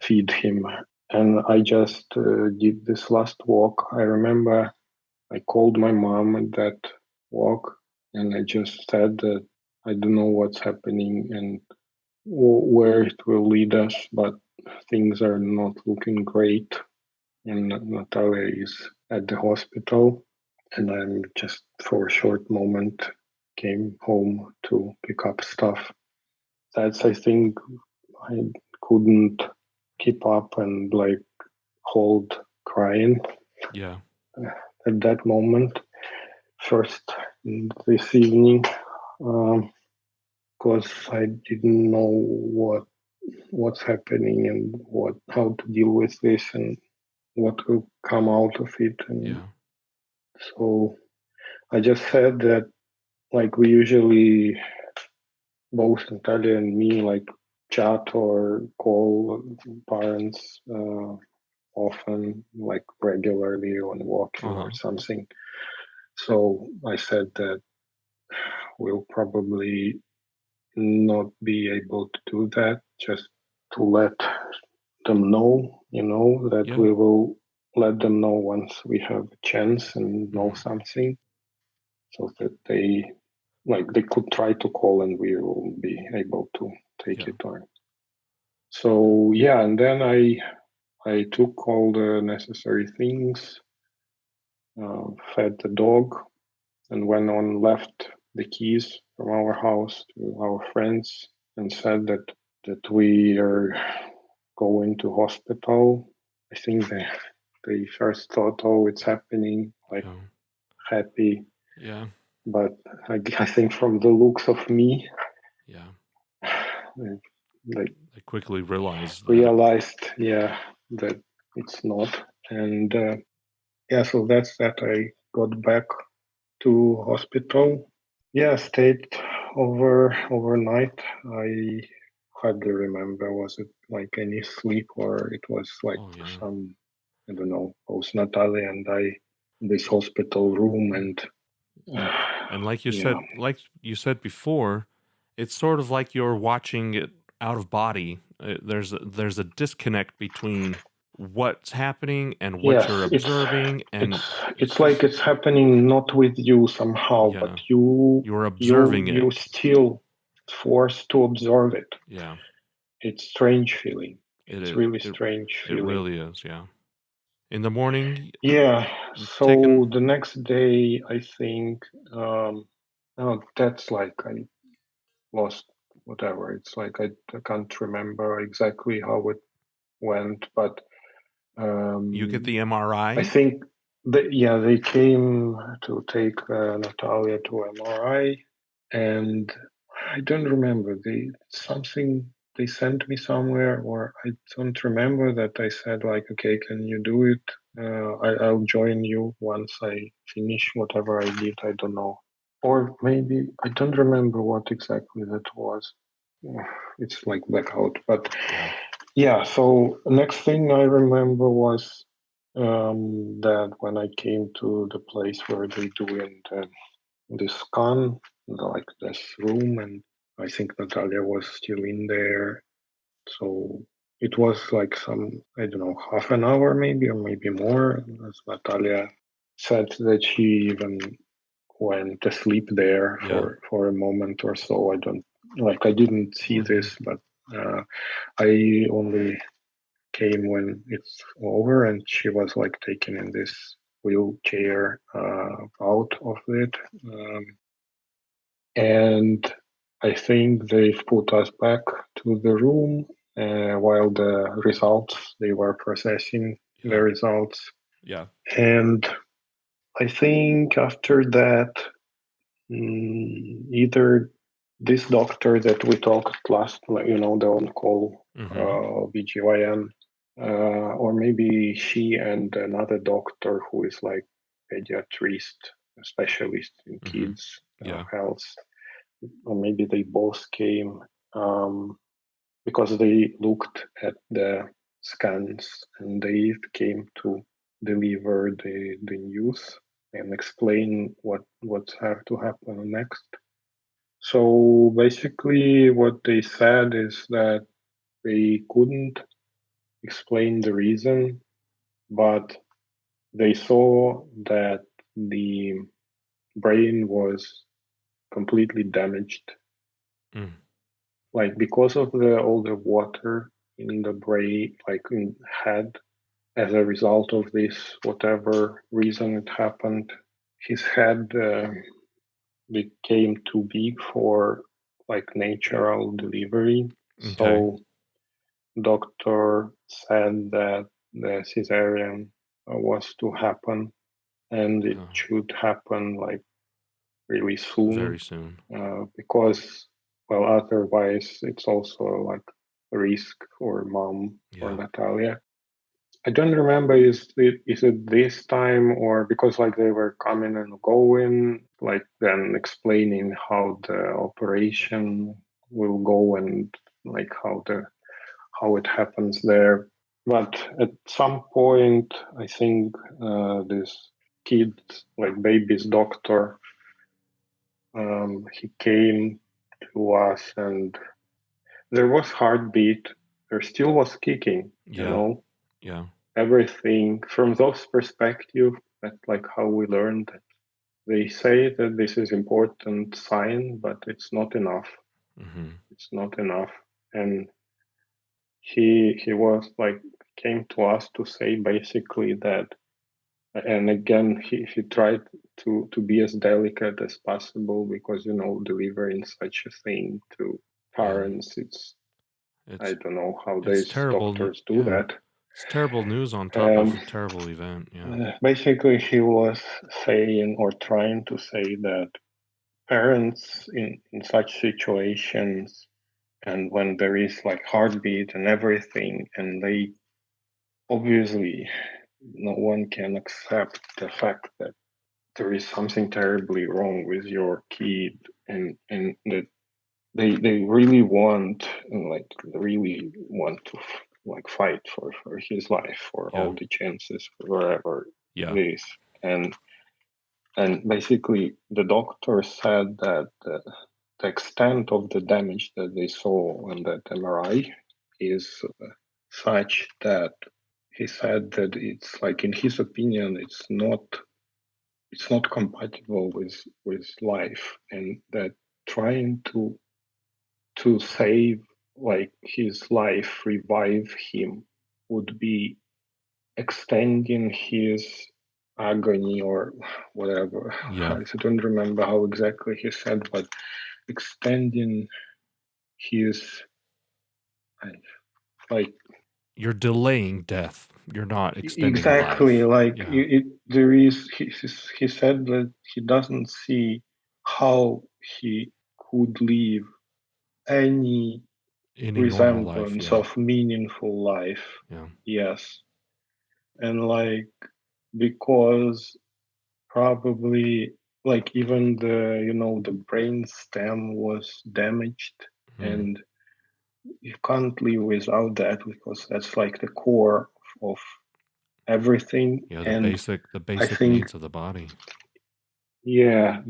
feed him. And I just did this last walk. I remember I called my mom at that walk and I just said that I don't know what's happening and where it will lead us, but things are not looking great. And Nataliia is at the hospital, and I'm just for a short moment came home to pick up stuff. That's, I think, I couldn't keep up and like hold crying. Yeah. At that moment, first this evening, because I didn't know what's happening and how to deal with this and what will come out of it. And so I just said that like we usually both Nataliia and me like chat or call parents often, like regularly on walking or something. So I said that we'll probably not be able to do that, just to let them know, that we will let them know once we have a chance and know something, so that they could try to call and we will be able to take it on. So yeah, and then I took all the necessary things, fed the dog, and went on, left the keys from our house to our friends and said that we are going to hospital. I think they first thought, oh, it's happening, like happy. Yeah. But I think from the looks of me, they quickly realized that it's not. And so that's that. I got back to hospital. Yeah, stayed overnight. I hardly remember, was it like any sleep or it was like some, I don't know, both Nataliia and I in this hospital room and like you said before, it's sort of like you're watching it out of body. There's a disconnect between what's happening and what you're observing, and it's like it's happening not with you somehow, but you're observing it. You still forced to observe it. Yeah, it's strange feeling. It's really strange feeling. It really is. Yeah. In the morning. Yeah. So the next day, I think. That's like I lost whatever. It's like I can't remember exactly how it went, but you get the MRI. I think they came to take Nataliia to MRI, and I don't remember they sent me somewhere, or I don't remember that I said like, okay, can you do it? I'll join you once I finish whatever I did. I don't know, or maybe I don't remember what exactly that was. It's like blackout, but yeah. So next thing I remember was that when I came to the place where they doing the scan, like this room, and I think Nataliia was still in there. So it was like some, I don't know, half an hour maybe, or maybe more, as Nataliia said that she even went asleep there for a moment or so. I didn't see this, but I only came when it's over, and she was like taken in this wheelchair out of it. And I think they've put us back to the room while they were processing the results. Yeah. And I think after that, either this doctor that we talked last, the on-call BGYN, or maybe she and another doctor who is like pediatrist, a specialist in kids health, or maybe they both came because they looked at the scans and they came to deliver the news and explain what's have to happen next. So basically what they said is that they couldn't explain the reason, but they saw that the brain was completely damaged. Like because of all the water in the brain, like in head, as a result of this, whatever reason it happened, his head became too big for like natural delivery. Okay. So doctor said that the cesarean was to happen, and it should happen like really soon. Very soon. Because, well, otherwise it's also like a risk for mom or Nataliia. I don't remember is it this time, or because like they were coming and going, like then explaining how the operation will go and like how it happens there. But at some point, I think this kid, like baby's doctor, he came to us and there was heartbeat. There still was kicking, you know? Yeah. Everything from those perspective, that's like how we learned that they say that this is important sign, but it's not enough. It's not enough. And he was like, came to us to say basically that, and again, he tried to be as delicate as possible because, delivering such a thing to parents, it's I don't know how these doctors do that. It's terrible news on top of a terrible event. Basically, he was saying or trying to say that parents in such situations, and when there is like heartbeat and everything, and they obviously no one can accept the fact that there is something terribly wrong with your kid, and that they really want to like fight for his life, for all the chances, for wherever it is. And basically the doctor said that the extent of the damage that they saw on that MRI is such that he said that it's like, in his opinion, it's not compatible with life, and that trying to save like his life, revive him, would be extending his agony or whatever. I don't remember how exactly he said, but extending his like, you're delaying death. You're not extending exactly life. Like there is. He said that he doesn't see how he could live any resemblance of meaningful life. Yes. And like, because probably like even the brain stem was damaged, and you can't live without that because that's like the core of everything. The basic needs of the body. Yeah,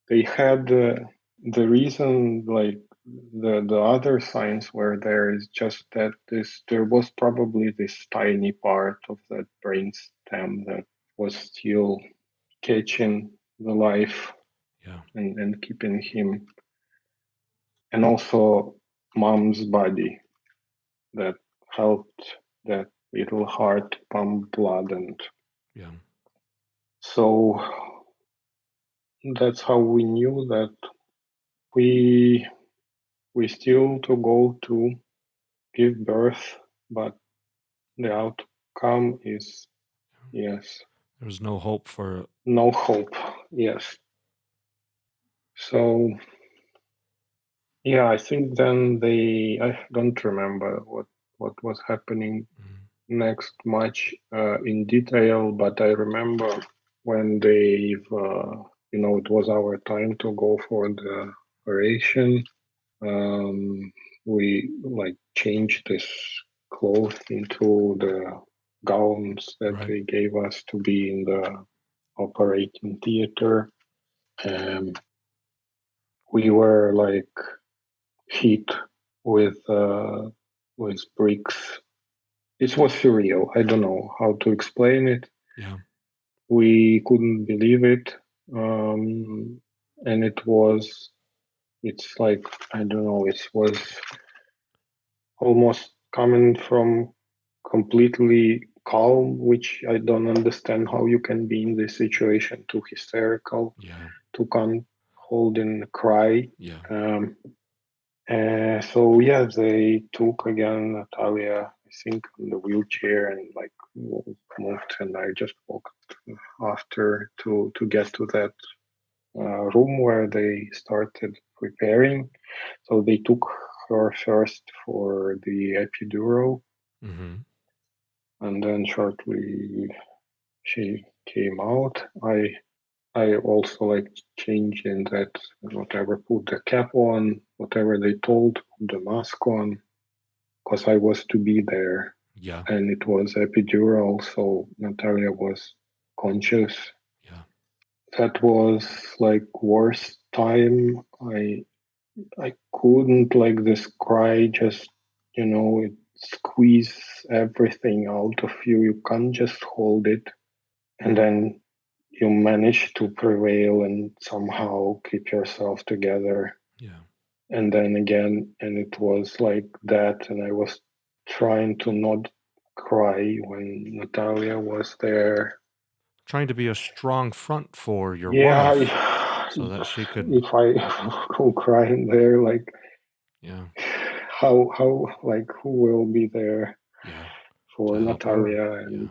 they had the reason, like the other signs were there is just that there was probably this tiny part of that brain stem that was still catching the life and keeping him. And also mom's body that helped that little heart pump blood. And so that's how we knew that we still to go to give birth, but the outcome is yes. There was no hope for... No hope, yes. So, yeah, I think then I don't remember what was happening next much in detail, but I remember when it was our time to go for the operation. We changed this clothes into the gowns that they gave us to be in the operating theater. We were hit with bricks. It was surreal. I don't know how to explain it. Yeah. We couldn't believe it. And it's like, I don't know, it was almost coming from completely calm, which I don't understand how you can be in this situation, too hysterical, to can't hold in a cry. So yeah, they took again Nataliia, I think, on the wheelchair and moved, and I just walked after to get to that room where they started preparing. So they took her first for the epidural, and then shortly she came out. I also changed in that, whatever, put the cap on, whatever they told, put the mask on, because I was to be there. Yeah. And it was epidural, so Nataliia was conscious. Yeah. That was worst time. I couldn't this cry, just it squeeze everything out of you. You can't just hold it. And then you manage to prevail and somehow keep yourself together. Yeah. And then again, and it was like that, and I was trying to not cry when Nataliia was there. Trying to be a strong front for your wife, so that she could... If I go crying there, how who will be there for Nataliia? And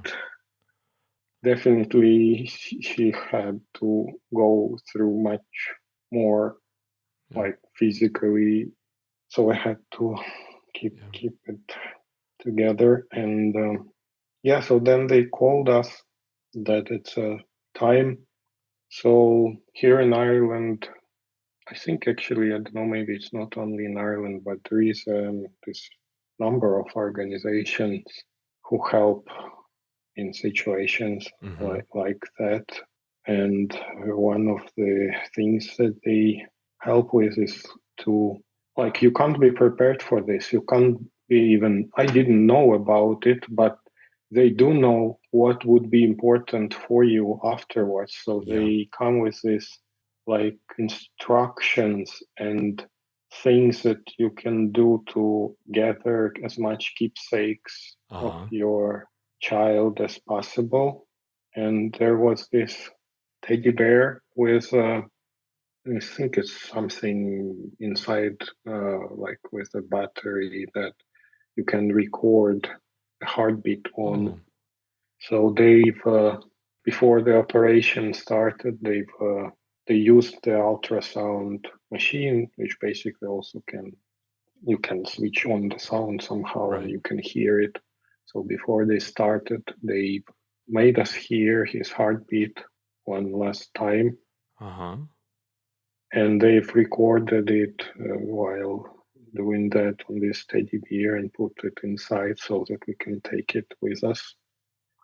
definitely she had to go through much more physically, so I had to keep it together. And so then they called us that it's a time. So here in Ireland, I think actually, I don't know, maybe it's not only in Ireland, but there is this number of organizations who help in situations like that. And one of the things that they help with is to, you can't be prepared for this. You can't be even, I didn't know about it, but they do know what would be important for you afterwards. So they come with this instructions and things that you can do to gather as much keepsakes of your child as possible. And there was this teddy bear with I think it's something inside with a battery that you can record a heartbeat on. So they've before the operation started, they used the ultrasound machine, which basically also you can switch on the sound somehow and you can hear it. So before they started, they made us hear his heartbeat one last time. And they've recorded it while doing that on this teddy bear and put it inside so that we can take it with us.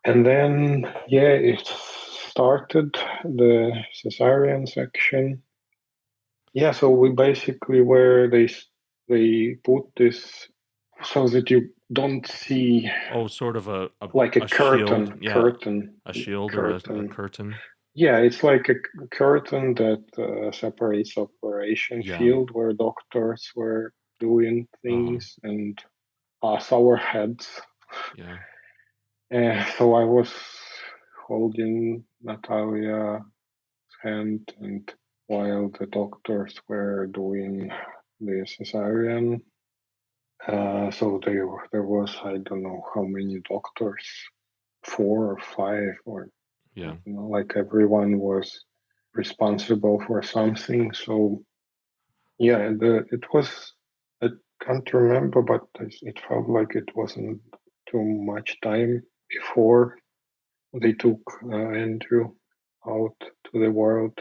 And then, it started the cesarean section. Yeah, so we basically they put this so that you don't see. Sort of a curtain. Shield. Curtain. A shield curtain. or a curtain. Yeah, it's like a curtain that separates operation Yeah. field where doctors were doing things and us, our heads. Yeah. So I was holding Natalia's hand, and while the doctors were doing the cesarean, so there was, I don't know how many doctors, 4 or 5, or Yeah. like everyone was responsible for something. So yeah, it was, I can't remember, but it felt like it wasn't too much time before they took Andrew out to the world.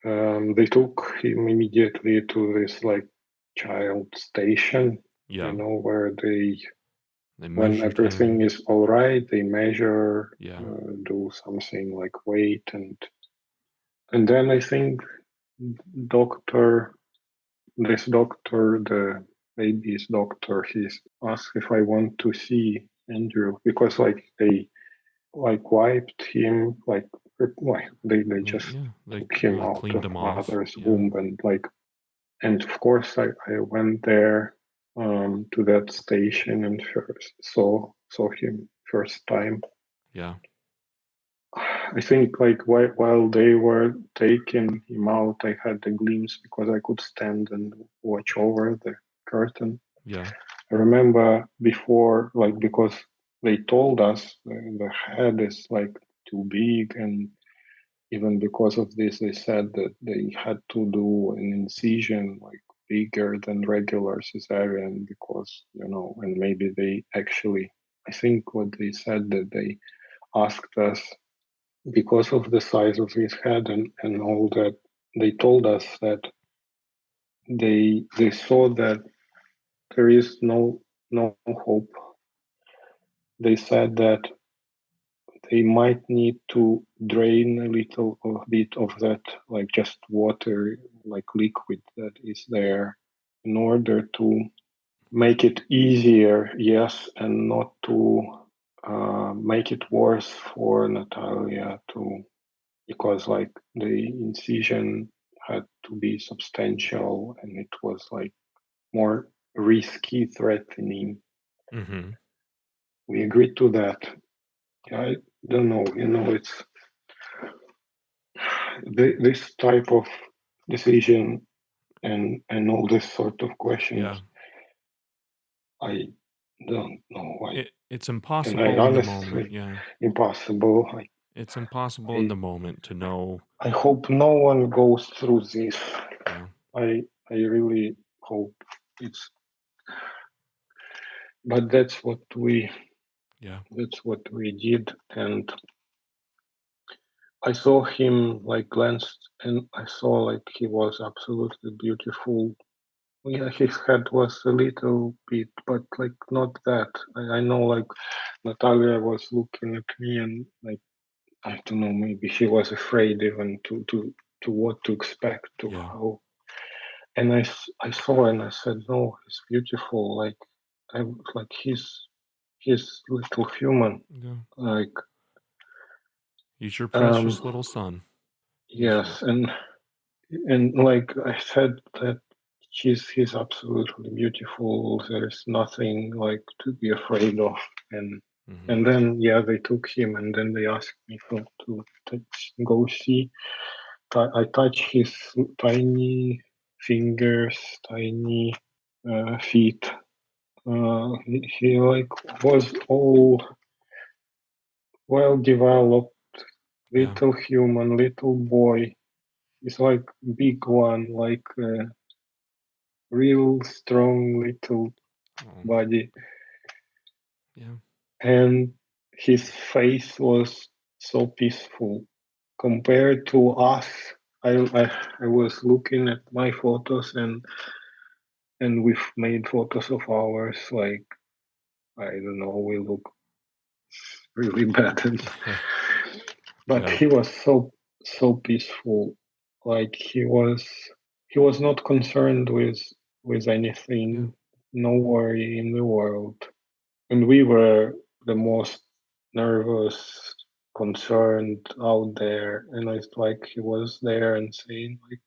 They took him immediately to this like child station, Yeah. where They when measured everything him. is all right, they measure, Yeah. do something like weight, and then I think doctor, this doctor, the baby's doctor, he's asked if I want to see Andrew, because like they like wiped him, like they just Yeah. They took him out cleaned of him off. mother's Yeah. womb, and of course I went there to that station and first saw him first time. Yeah. I think like while they were taking him out, I had a glimpse because I could stand and watch over the curtain. Yeah. I remember before, like, because they told us the head is like too big, and even because of this, they said that they had to do an incision like bigger than regular cesarean because, and maybe they actually, I think what they said that they asked us because of the size of his head and all that, they told us that they saw that there is no hope. They said that they might need to drain a little bit of that, like just water, like liquid that is there, in order to make it easier, yes, and not to make it worse for Nataliia to, because like the incision had to be substantial and it was like more risky, threatening. Mm-hmm. We agreed to that. I don't know, it's this type of decision and all this sort of questions. Yeah. I don't know. It's And I impossible in the moment. honestly, Yeah. impossible. It's impossible in I the moment to know. I hope no one goes through this. Yeah. I really hope it's. But that's what we did, and I saw him like glanced, and I saw like he was absolutely beautiful. Yeah, his head was a little bit, but like not that. I know like Nataliia was looking at me and like I don't know, maybe she was afraid even to what to expect, to Yeah. how. And I saw and I said, no, he's beautiful. Like like he's little human. Yeah. Like He's your um precious little son. yes, and like I said that he's absolutely beautiful. There's nothing like to be afraid of. And Mm-hmm. and then yeah, they took him and then they asked me to go see. I touch his tiny fingers, tiny feet. He like was all well developed, Yeah. little human, little boy. He's like big one, like real strong little Oh, body, yeah. and his face was so peaceful compared to us. I was looking at my photos and we've made photos of ours. Like I don't know, we look really bad, Yeah. but Yeah. he was so peaceful. Like he was not concerned with Yeah. anything, no worry in the world. And we were the most nervous, concerned out there, and it's like he was there and saying like,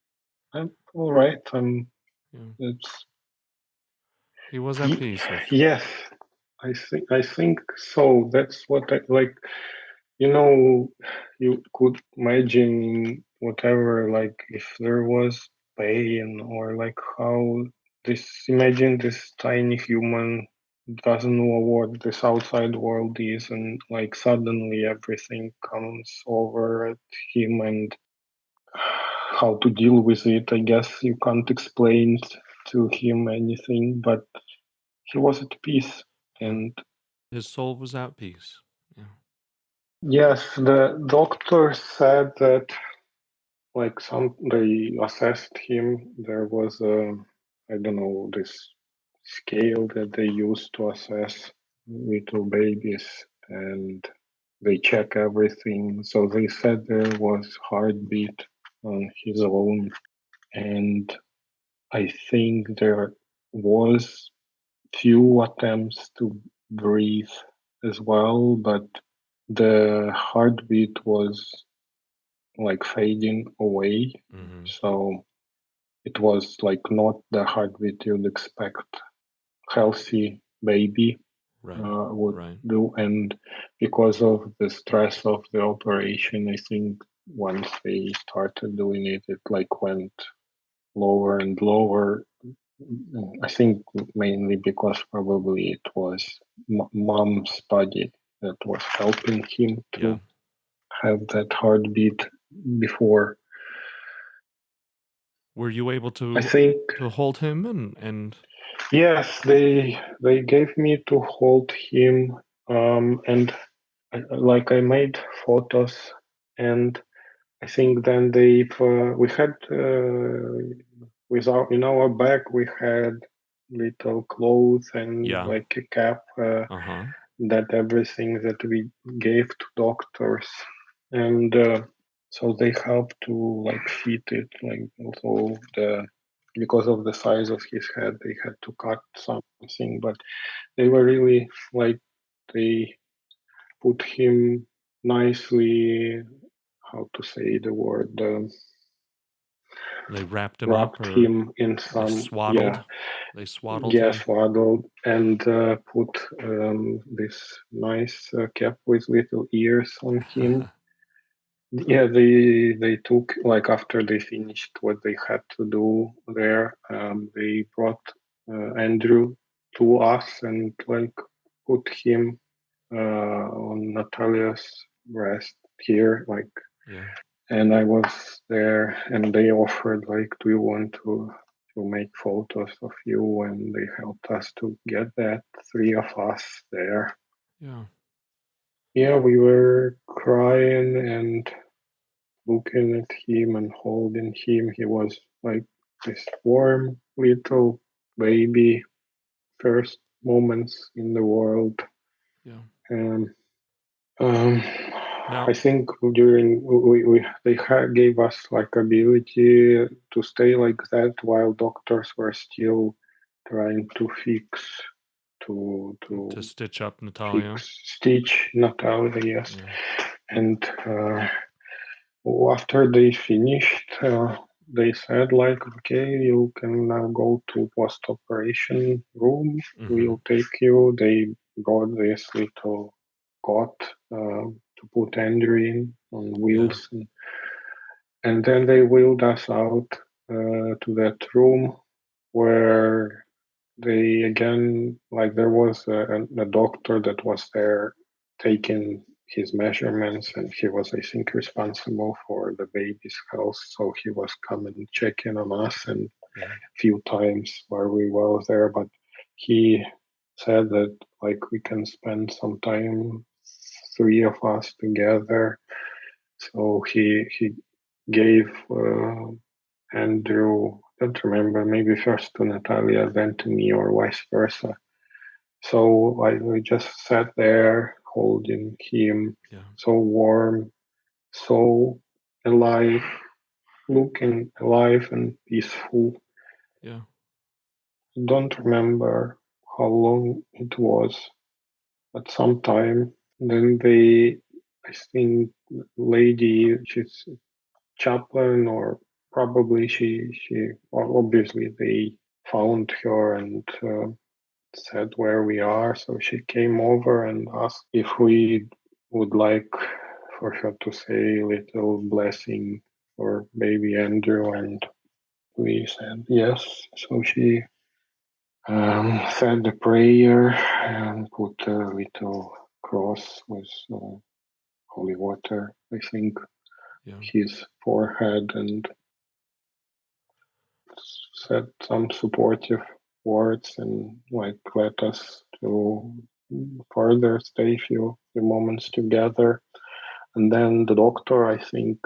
I'm all right, it's he was at peace with. Yes, I think so. That's what I like. You could imagine whatever, like if there was pain or like how imagine this tiny human doesn't know what this outside world is, and like suddenly everything comes over at him, and how to deal with it. I guess you can't explain to him anything, but he was at peace, and his soul was at peace. Yeah. Yes, the doctor said that like they assessed him. There was I don't know, this scale that they use to assess little babies, and they check everything. So they said there was heartbeat on his own, and I think there was few attempts to breathe as well, but the heartbeat was like fading away. Mm-hmm. So it was like not the heartbeat you'd expect healthy baby would do. And because of the stress of the operation, I think once they started doing it, it like went lower and lower. I think mainly because probably it was mom's body that was helping him to have that heartbeat before. Were you able to? I think to hold him and. Yes, they gave me to hold him, and I made photos, and I think then we had in our bag we had little clothes and like a cap, that everything that we gave to doctors, and so they helped to like fit it, like also because of the size of his head they had to cut something, but they were really like they put him nicely, how to say the word, they wrapped him in some swaddled. They swaddled him. Swaddled, and put this nice cap with little ears on him. Yeah, they took, like after they finished what they had to do there, they brought Andrew to us and like put him on Natalia's breast here, like. Yeah. And I was there, and they offered like, do you want to make photos of you? And they helped us to get that, 3 of us there. Yeah. Yeah, we were crying and looking at him and holding him. He was like this warm little baby, first moments in the world. Yeah. I think during they gave us like ability to stay like that while doctors were still trying to stitch up Nataliia. Stitch Nataliia, yes. Yeah. And after they finished, they said like, okay, you can now go to post-operation room. We'll take you. They brought this little cot to put Andrew in on wheels, and then they wheeled us out to that room where they again, like there was a doctor that was there taking his measurements, and he was, I think, responsible for the baby's health, so he was coming checking on us and a few times while we were there, but he said that like we can spend some time, 3 of us together. So he gave Andrew, I don't remember, maybe first to Nataliia, then to me, or vice versa. So we just sat there holding him, so warm, so alive, looking alive and peaceful. Yeah. I don't remember how long it was, but some time. Then I I think lady, she's chaplain, or probably well, obviously they found her and said where we are. So she came over and asked if we would like for her to say a little blessing for baby Andrew, and we said yes. So she said the prayer and put a little cross with holy water, I think, his forehead, and said some supportive words and like let us to further stay a few moments together. And then the doctor, I think,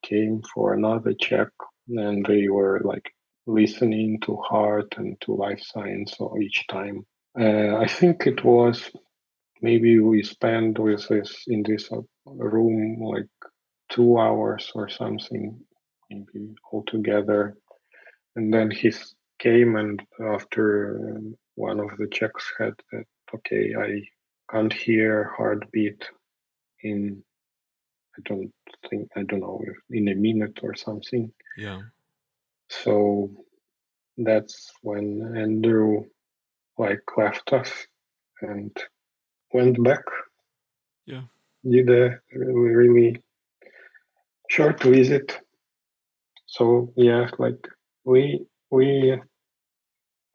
came for another check, and they were like listening to heart and to life signs each time. I think it was maybe we spent with this in this room like 2 hours or something, maybe altogether. And then he came, and after one of the checks had that, okay, I can't hear heartbeat in, I don't know, if in a minute or something. Yeah. So that's when Andrew like left us and went back. Yeah. Did a really short visit. So yeah, like we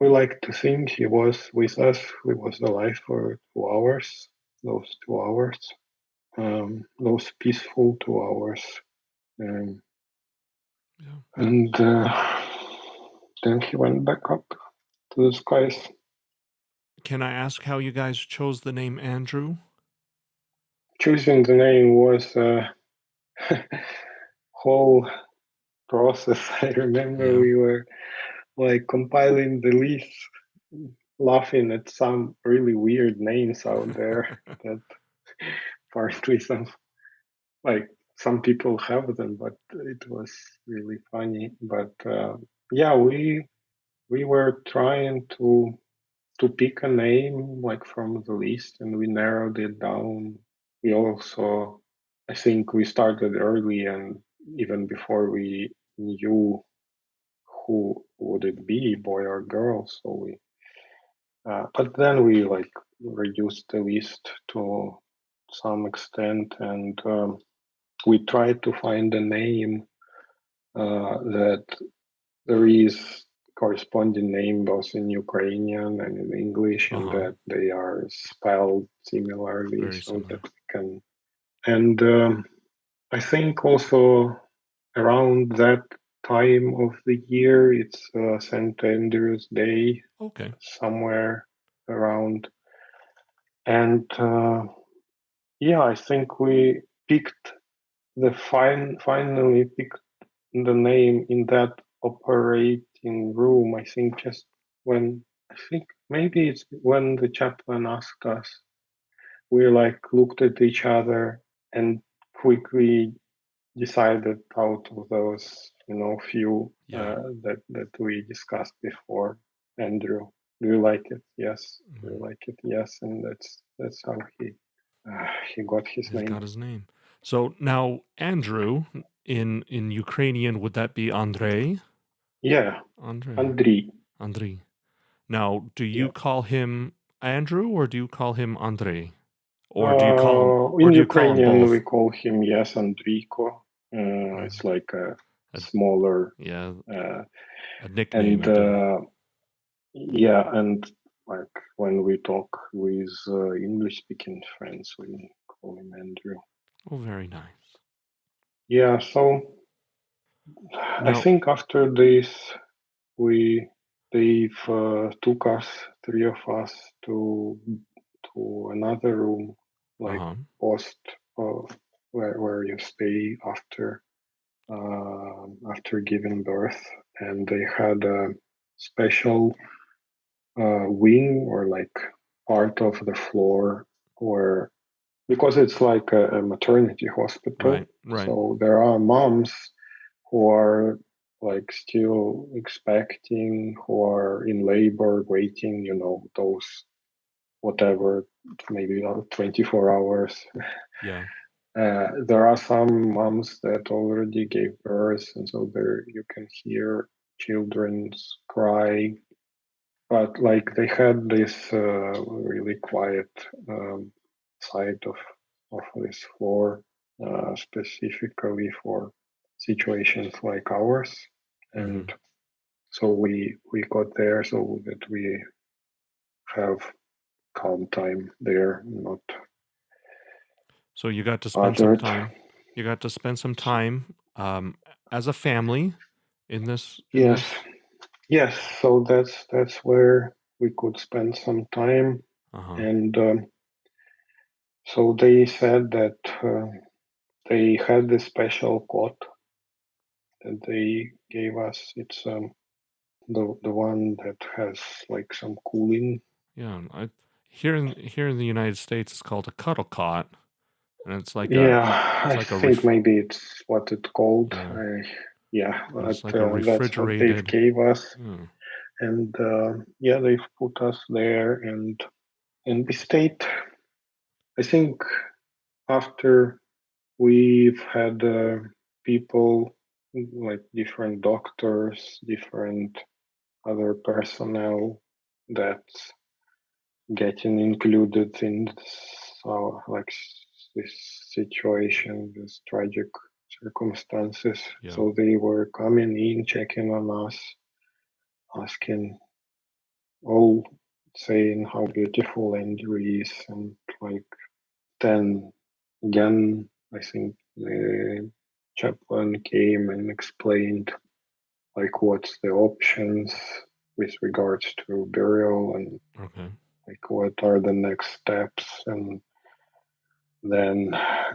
like to think he was with us. He was alive for 2 hours. Those 2 hours, those peaceful 2 hours, and then he went back up to the skies. Can I ask how you guys chose the name Andrew? Choosing the name was a whole process. I remember we were like compiling the list, laughing at some really weird names out there that partly some people have them, but it was really funny. But yeah, we were trying to pick a name like from the list, and we narrowed it down. We also, I think, we started early, and even before we knew who would it be, boy or girl. So we, but then we like reduced the list to some extent, and we tried to find a name that there is corresponding name both in Ukrainian and in English, and that they are spelled similarly. Very so similar. that we can. And I think also around that time of the year, it's St. Andrew's Day. Okay. Somewhere around. And yeah, I think we picked finally picked the name in that operating room. I think maybe it's when the chaplain asked us, we like looked at each other and quickly decided out of those, few that we discussed before. Andrew, do you like it? Yes. Do you like it? Yes. And that's how he got his name. Got his name. So now Andrew in Ukrainian, would that be Andrei? Yeah. Andriy. Andriy. Now, do you call him Andrew or do you call him Andrei? Or do you call him in Ukrainian both? we call him Andriyko. It's like a smaller a nickname. And and like when we talk with English speaking friends, we call him Andrew. Oh, very nice. Yeah, so I think after this they took us, 3 of us, to another room, like post where you stay after giving birth, and they had a special wing or like part of the floor where, because it's like a maternity hospital, right. So there are moms who are like still expecting, who are in labor, waiting, those whatever, maybe 24 hours. Yeah. There are some moms that already gave birth, and so there you can hear children's cry. But like they had this really quiet side of this floor, specifically for situations like ours, and so we got there so that we have calm time there, not. So you got to spend some time. You got to spend some time as a family in this. Yes. So that's where we could spend some time, and so they said that they had this special cot that they gave us. It's the one that has like some cooling. Yeah, here in the United States, it's called a cuddle cot, and it's like I think maybe it's what it's called. It's like a that's what they refrigerated. gave us, and they've put us there, and we stayed. I think after we've had people like different doctors, different other personnel that's getting included in this situation, this tragic circumstances. Yeah. So they were coming in, checking on us, asking, all saying how beautiful Andrew is, and like then again, I think the chaplain came and explained like what's the options with regards to burial and like what are the next steps, and then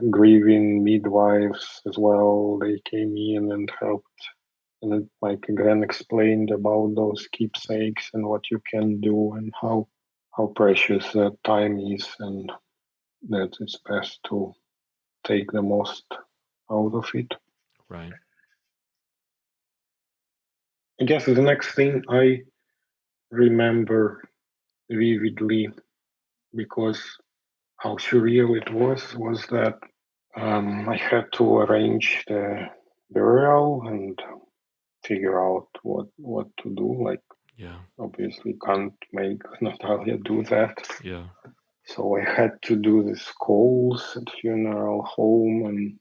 grieving midwives as well, they came in and helped, and it, like again explained about those keepsakes and what you can do and how precious that time is, and that it's best to take the most out of it. Right. I guess the next thing I remember vividly, because how surreal it was that I had to arrange the burial and figure out what to do. Like, obviously can't make Nataliia do that. Yeah. So I had to do these calls at funeral home and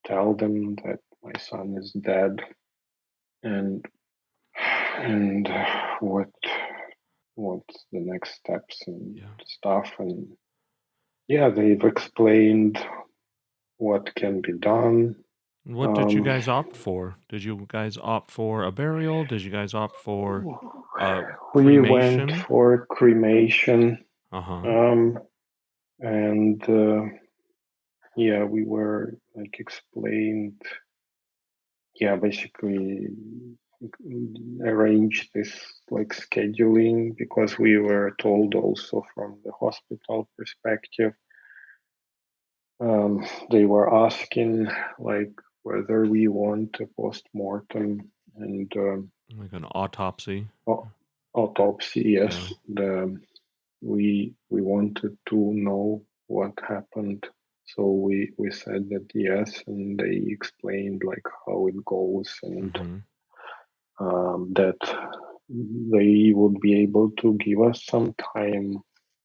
tell them that my son is dead, and what's the next steps and stuff. And they've explained what can be done. What did you guys opt for? Did you guys opt for a burial? Did you guys opt for we cremation? went for cremation. And we were like explained, basically arranged this like scheduling, because we were told also from the hospital perspective, they were asking like whether we want a post-mortem and like an autopsy. Autopsy, yes. We wanted to know what happened, so we said that yes, and they explained like how it goes, and that they would be able to give us some time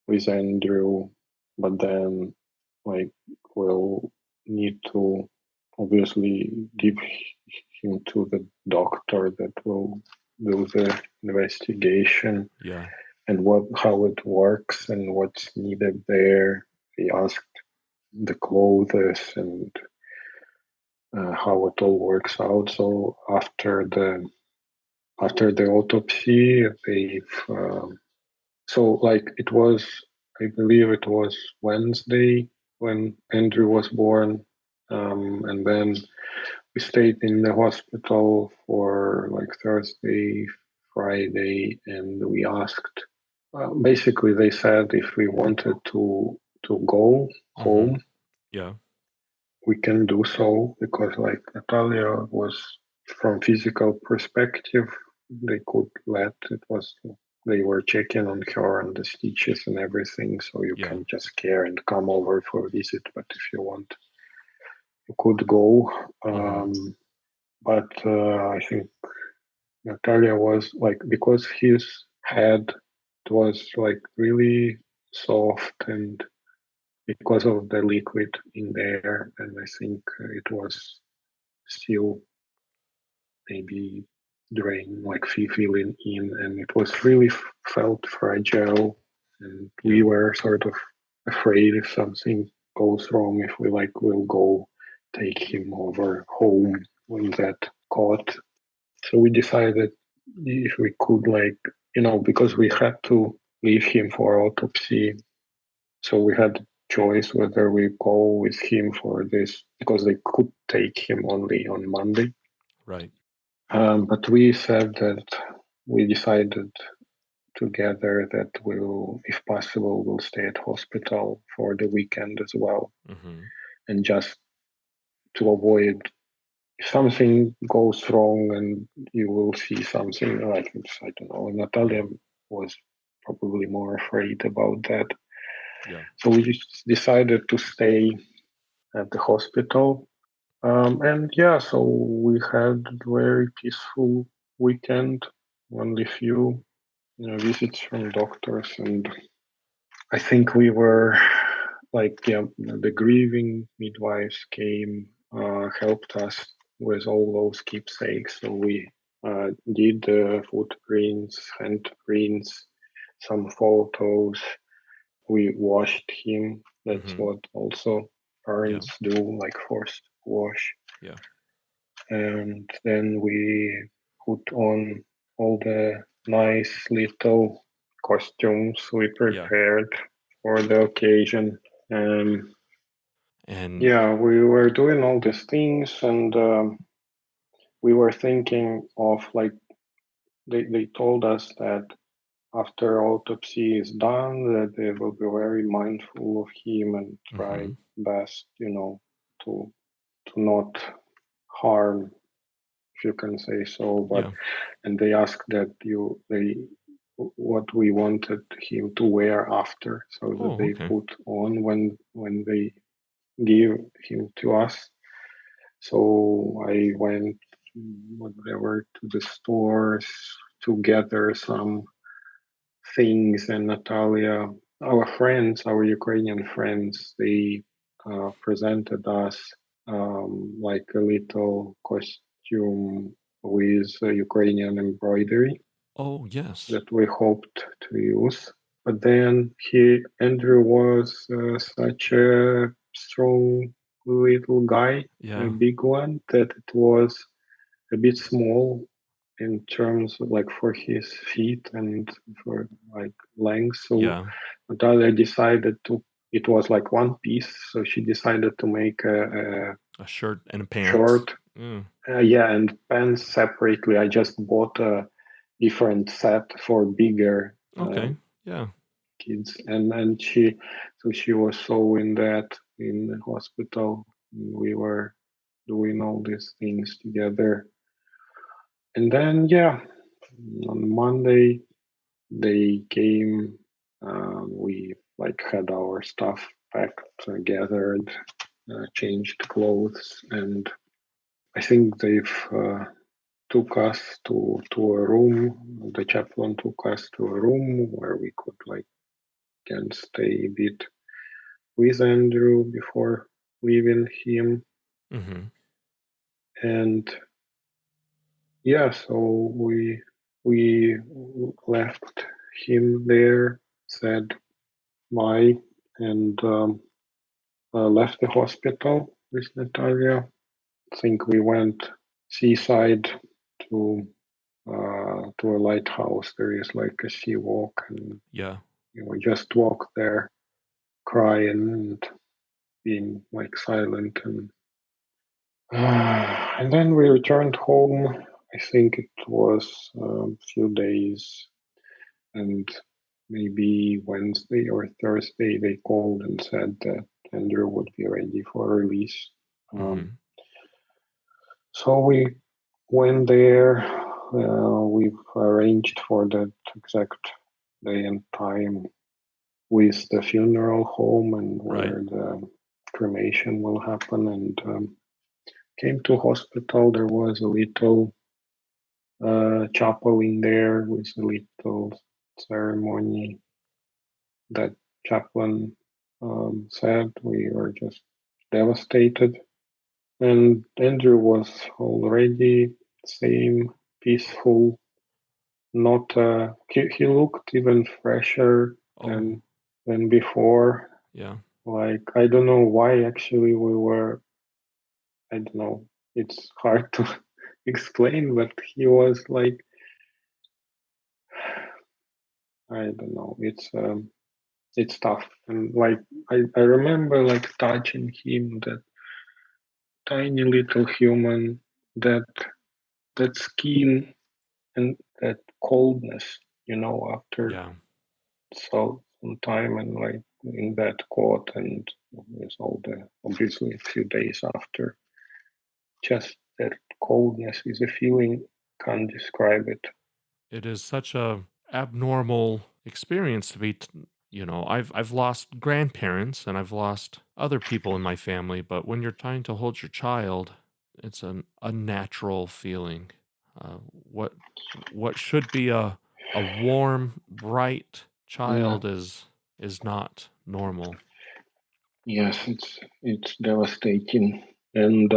with Andrew, but then like we'll need to obviously give him to the doctor that will do the investigation. And how it works and what's needed there. He asked the clothes and how it all works out. So after the autopsy, they've so like it was, I believe it was Wednesday when Andrew was born, and then we stayed in the hospital for like Thursday, Friday, and we asked. Basically, they said if we wanted to go home, we can do so, because like Nataliia was, from physical perspective, they could let it was. They were checking on her and the stitches and everything, so you can just care and come over for a visit. But if you want could go. Mhm. But I think Nataliia was like, because his head was like really soft, and because of the liquid in there, and I think it was still maybe drain, like feeling in, and it was really felt fragile, and we Yeah. were sort of afraid if something goes wrong, if we like will go take him over home in that cot. So we decided if we could, like, because we had to leave him for autopsy, so we had choice whether we go with him for this, because they could take him only on Monday. Right. But we said that we decided together that we'll, if possible, we'll stay at hospital for the weekend as well, Mhm. and just to avoid if something goes wrong and you will see something like it's, I don't know. Nataliia Mhm. was probably more afraid about that, Yeah. so we just decided to stay at the hospital. And yeah, so we had very peaceful weekend, only few visits from doctors, and I think we were like, yeah, the grieving midwives came, helped us with all those keepsakes. So we did footprints, handprints, some photos. We washed him. That's Mhm. what also Yeah. parents do, like forced wash. Yeah. And then we put on all the nice little costumes we Yeah. prepared for the occasion. Um, And yeah, we were doing all these things, and we were thinking of, like, they told us that after autopsy is done, that they will be very mindful of him and try mhm. best, to not harm, if you can say so. But Yeah. and they asked that they what we wanted him to wear after, so that Oh, they okay. put on when they give him to us. So I went whatever to the stores to gather some things, and Nataliia, our friends, our Ukrainian friends, they presented us like a little costume with Ukrainian embroidery Oh, yes. that we hoped to use. But then Andrew was such a strong little guy, a Yeah. big one, that it was a bit small in terms of, like, for his feet and for like length. So Yeah. Natalia decided to. It was like one piece, so she decided to make a A shirt and a pants. short. Mm. Yeah, and pants separately. I just bought a different set for bigger Okay. Yeah. kids, and she was sewing that in the hospital. We were doing all these things together, and then yeah, on Monday they came. We like had our stuff packed, gathered, changed clothes, and I think they've took us to a room. The chaplain took us to a room where we could, like, can stay a bit with Andrew before leaving him. Mhm. And yeah, so we left him there, said bye, and left the hospital with Nataliia. I think we went seaside to to a lighthouse. There is like a sea walk, and Yeah. we just walk there, crying and being like silent, and then we returned home. I think it was a few days, and maybe Wednesday or Thursday they called and said that Andrew would be ready for release. Um, Mhm. so we went there. We've arranged for that exact day and time with the funeral home and Right. where the cremation will happen. And came to hospital, there was a little chapel in there with a little ceremony that chaplain said. We were just devastated. And Andrew was already same peaceful, not he looked even fresher Oh, than before. yeah. Like I don't know why actually we were, I don't know, it's hard to explain, but he was like, I don't know, it's tough. And like I remember like touching him, that tiny little human, that that skin and that coldness, after Yeah. some time, and like in that court, and with all the obviously a few days after, just that coldness is a feeling, can't describe it. It is such a abnormal experience to be, I've lost grandparents and I've lost other people in my family, but when you're trying to hold your child, it's an unnatural feeling. Uh, what what should be a warm, bright Yeah. child is not normal. Yes, it's devastating. And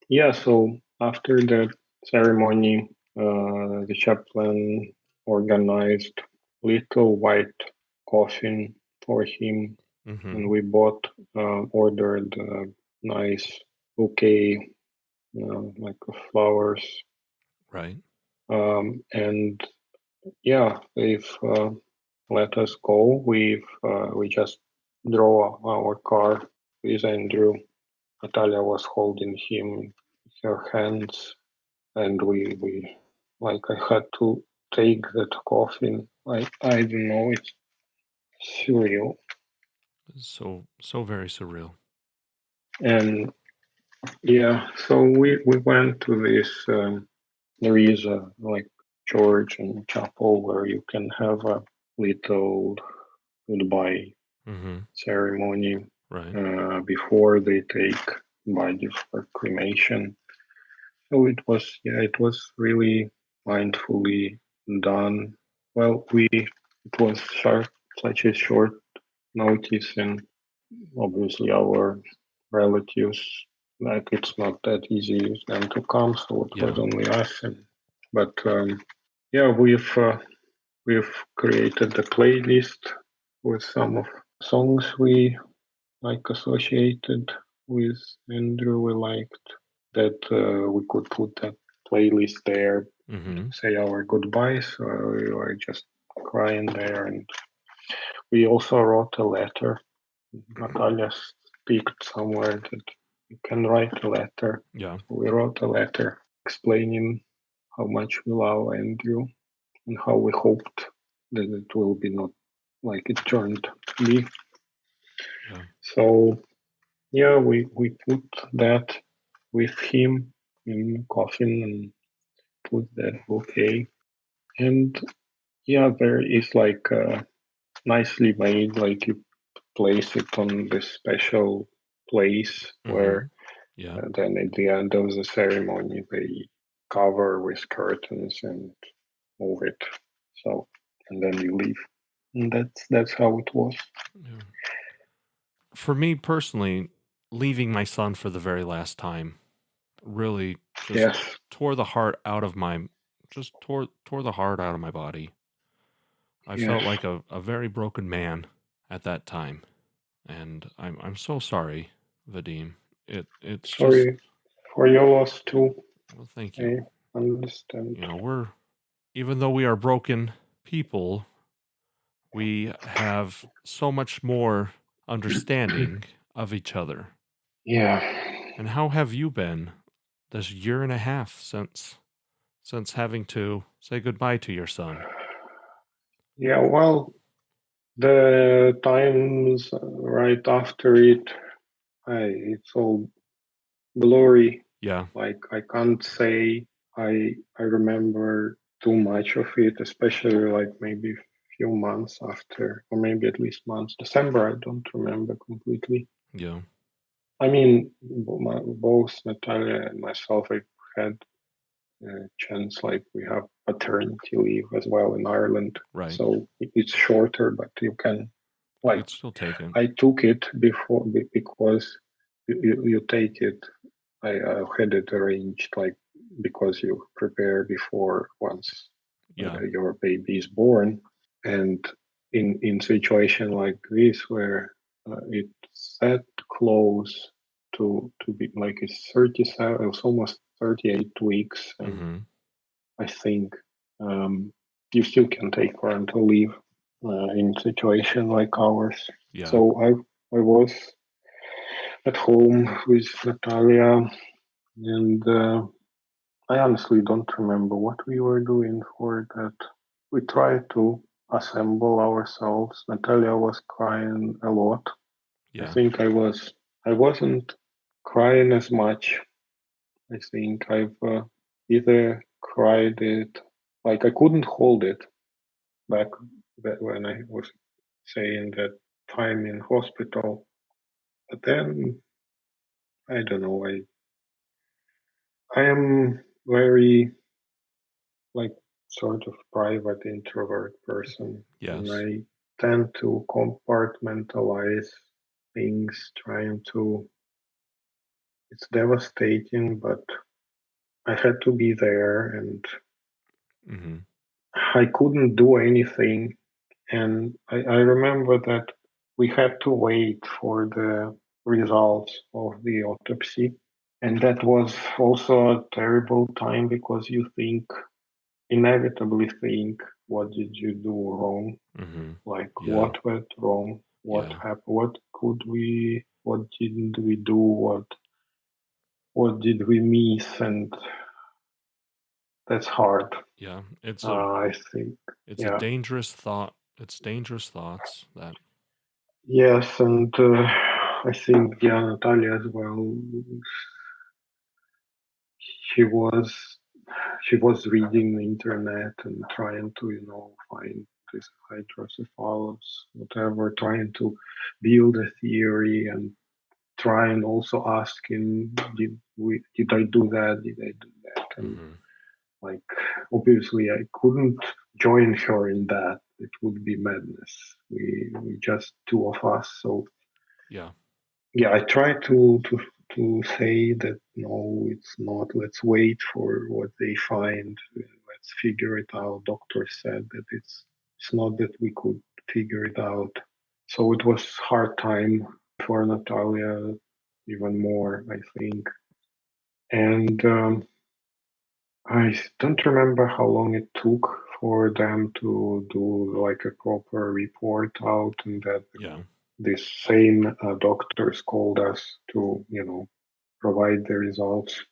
yeah, so after that ceremony, the chaplain organized little white coffin for him, and Mm-hmm. we ordered a nice bouquet, like of flowers. Right. And yeah, they've let us go. We just drove our car with Andrew. Nataliia was holding him in her hands, and we like I had to take that coffin. I don't know, it's surreal. So very surreal. And yeah, so we went to this. There is a like church and chapel where you can have a little goodbye Mm-hmm. ceremony Right. before they take body for cremation. So it was really mindfully done. Well, it was such a short notice, and obviously our relatives, like it's not that easy for them to come, so it was Yeah. only us. But yeah, we've created a playlist with some of songs we like associated with Andrew. We liked that we could put that playlist there, Mm-hmm. say our goodbyes. We were just crying there, and we also wrote a letter. Nataliia picked somewhere that you can write a letter. Yeah. We wrote a letter explaining how much we love Andrew and how we hoped that it will be not like it turned to be. Yeah. So yeah, we put that with him in coffin and put that bouquet. And yeah, there is like nicely made, like you place it on this special place Mm-hmm. where Yeah. then at the end of the ceremony they cover with curtains and move it. So and then you leave. And that's how it was. Yeah. For me personally, leaving my son for the very last time really just Yes. tore the heart out of my just tore the heart out of my body. I Yes. felt like a very broken man at that time. And I'm so sorry, Vadim. It's just Sorry for your loss too. well, thank you. I understand. We're even though we are broken people, we have so much more understanding of each other. Yeah. And how have you been this year and a half since having to say goodbye to your son? Yeah, well, the times right after it, it's all blurry. Yeah, Like I can't say I remember too much of it, especially like maybe a few months after, or maybe at least months. December, I don't remember completely. yeah, I mean, both Nataliia and myself, I had a chance, like we have paternity leave as well in Ireland. Right. So it's shorter, but you can, You like, could still take it. I took it before because you take it. I had it arranged, like, because you prepare before once your baby is born. And in situation like this where it's that close to be like it's 37, it's almost 38 weeks, and I think you still can take parental leave in situation like ours. Yeah. So I was at home with Nataliia, and I honestly don't remember what we were doing for that. We tried to assemble ourselves. Nataliia was crying a lot. Yeah. I think I wasn't crying as much. I think I've either cried it, like I couldn't hold it back when I was saying that time in hospital. But then I don't know. I am very, like, sort of private introvert person, and Yes. I tend to compartmentalize things, trying to. It's devastating, but I had to be there, and I couldn't do anything. And I remember that we had to wait for the results of the autopsy. And that was also a terrible time because you inevitably think, what did you do wrong? Like, what went wrong? What happened? What didn't we do? What did we miss? And that's hard. Yeah, I think it's a dangerous thought. It's dangerous thoughts that. Yes, and I think Nataliia as well. She was reading the internet and trying to find this hydrocephalus, whatever, trying to build a theory and trying also asking, did I do that? Did I do that? And like, obviously, I couldn't join her in that. It would be madness. We just two of us. So yeah, I try to say that no, it's not. Let's wait for what they find. Let's figure it out. Doctor said that it's not that we could figure it out. So it was hard time for Nataliia, even more, I think. And I don't remember how long it took for them to do like a proper report out, and that this same doctors called us to provide the results.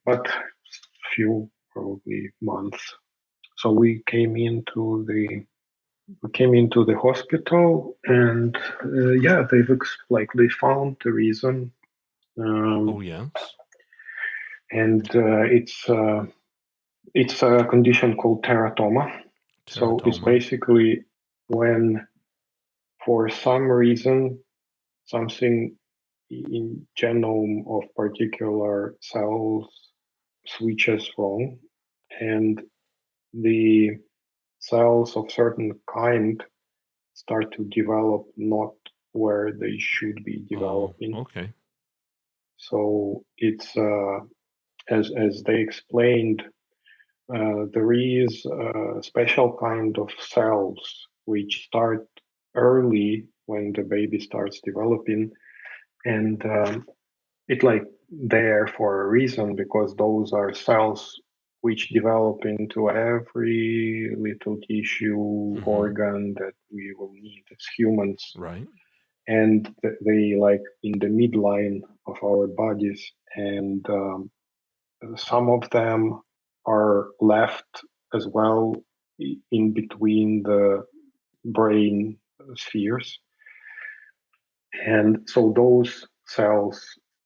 But few probably months. So we came into the hospital, and they found the reason. And it's a condition called teratoma. So it's basically when, for some reason, something in genome of particular cells switches wrong, and the cells of certain kind start to develop not where they should be developing. So it's as they explained, there is a special kind of cells which start early when the baby starts developing, and it's like there for a reason, because those are cells which develop into every little tissue organ that we will need as humans. Right. And they like in the midline of our bodies, and some of them are left as well in between the brain spheres. And so those cells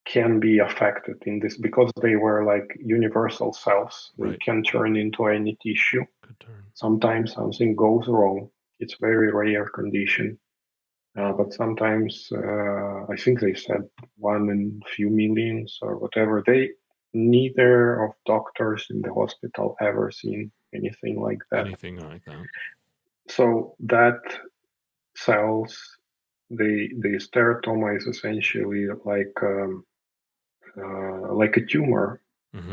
can be affected in this because they were like universal cells. They can turn into any tissue. Sometimes something goes wrong. It's very rare condition. But sometimes I think they said 1 in few millions or whatever. Neither of doctors in the hospital ever seen anything like that. Anything like that. So that cells, the teratoma is essentially like a tumor,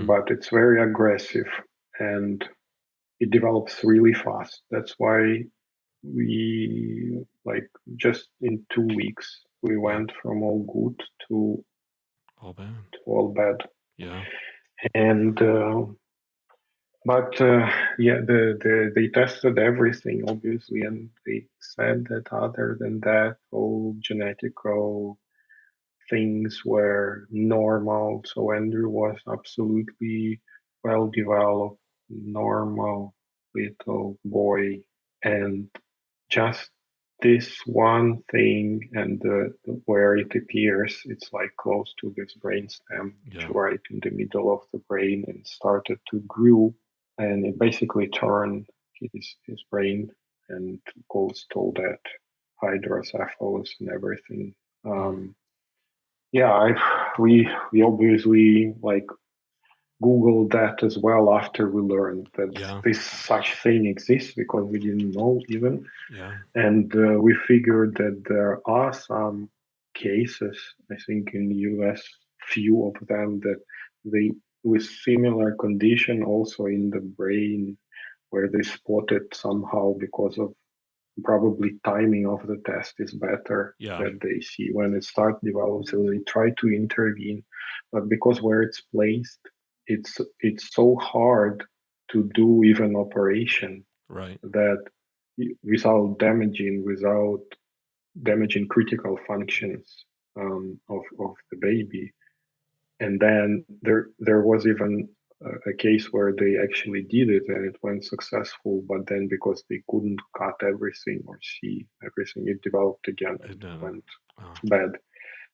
but it's very aggressive and it develops really fast. That's why we just in 2 weeks we went from all good to all bad. All bad. Yeah. And they tested everything obviously, and they said that other than that, all genetical things were normal. So Andrew was absolutely well developed, normal little boy, and just this one thing, and where it appears, it's like close to this brainstem, right in the middle of the brain, and started to grow, and it basically turned his brain and caused all that hydrocephalus and everything. We obviously Googled that as well after we learned that this such thing exists, because we didn't know even. And we figured that there are some cases, I think in the US, few of them, that they with similar condition also in the brain, where they spotted somehow because of probably timing of the test is better, that they see when it starts developing, so they try to intervene. But because where it's placed, it's so hard to do even operation, that without damaging critical functions of the baby. And then there was even a case where they actually did it and it went successful, but then because they couldn't cut everything or see everything, it developed again and it went bad.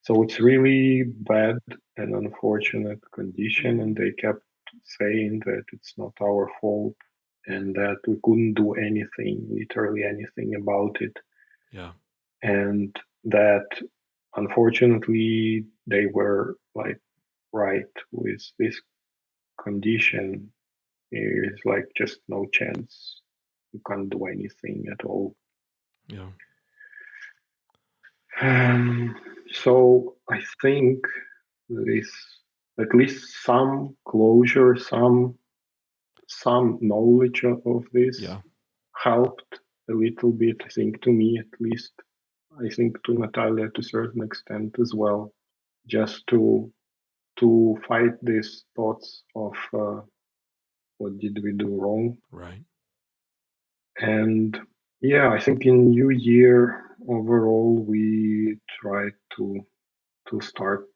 So it's really bad and unfortunate condition, and they kept saying that it's not our fault and that we couldn't do anything, literally anything about it. And that unfortunately they were right with this condition. Is just no chance. You can't do anything at all. So I think this, at least some closure, some knowledge of this helped a little bit, I think, to me at least. I think to Nataliia to a certain extent as well, just to fight these thoughts of what did we do wrong. And I think in New Year overall we tried to start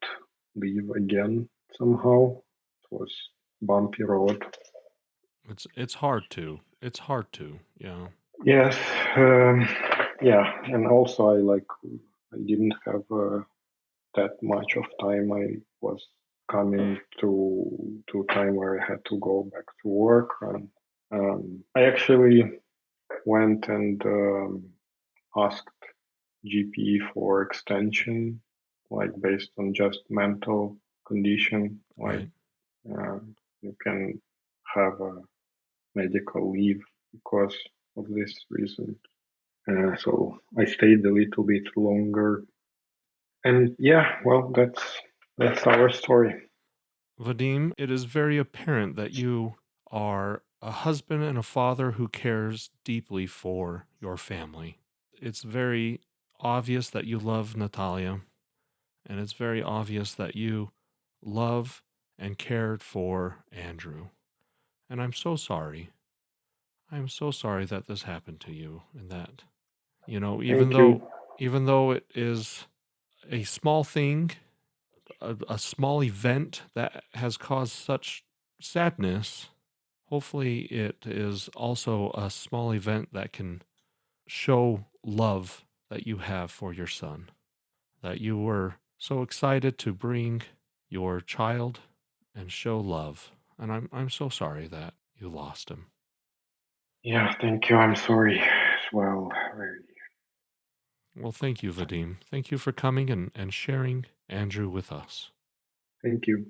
live again somehow. It was bumpy road. It's hard to. It's hard to. Yeah. Yes. And also I didn't have that much of time. I was coming to a time where I had to go back to work, and I actually went and asked GP for extension, based on just mental condition, you can have a medical leave because of this reason. So I stayed a little bit longer, and that's our story. Vadym, it is very apparent that you are a husband and a father who cares deeply for your family. It's very obvious that you love Nataliia, and it's very obvious that you love and cared for Andrew. And I'm so sorry. I'm so sorry that this happened to you, and that, even though it is a small thing, a small event that has caused such sadness, hopefully it is also a small event that can show love that you have for your son, that you were so excited to bring your child and show love. And I'm so sorry that you lost him. Yeah, thank you. I'm sorry as well. Very. Well, thank you, Vadym. Thank you for coming and sharing Andrew with us. Thank you.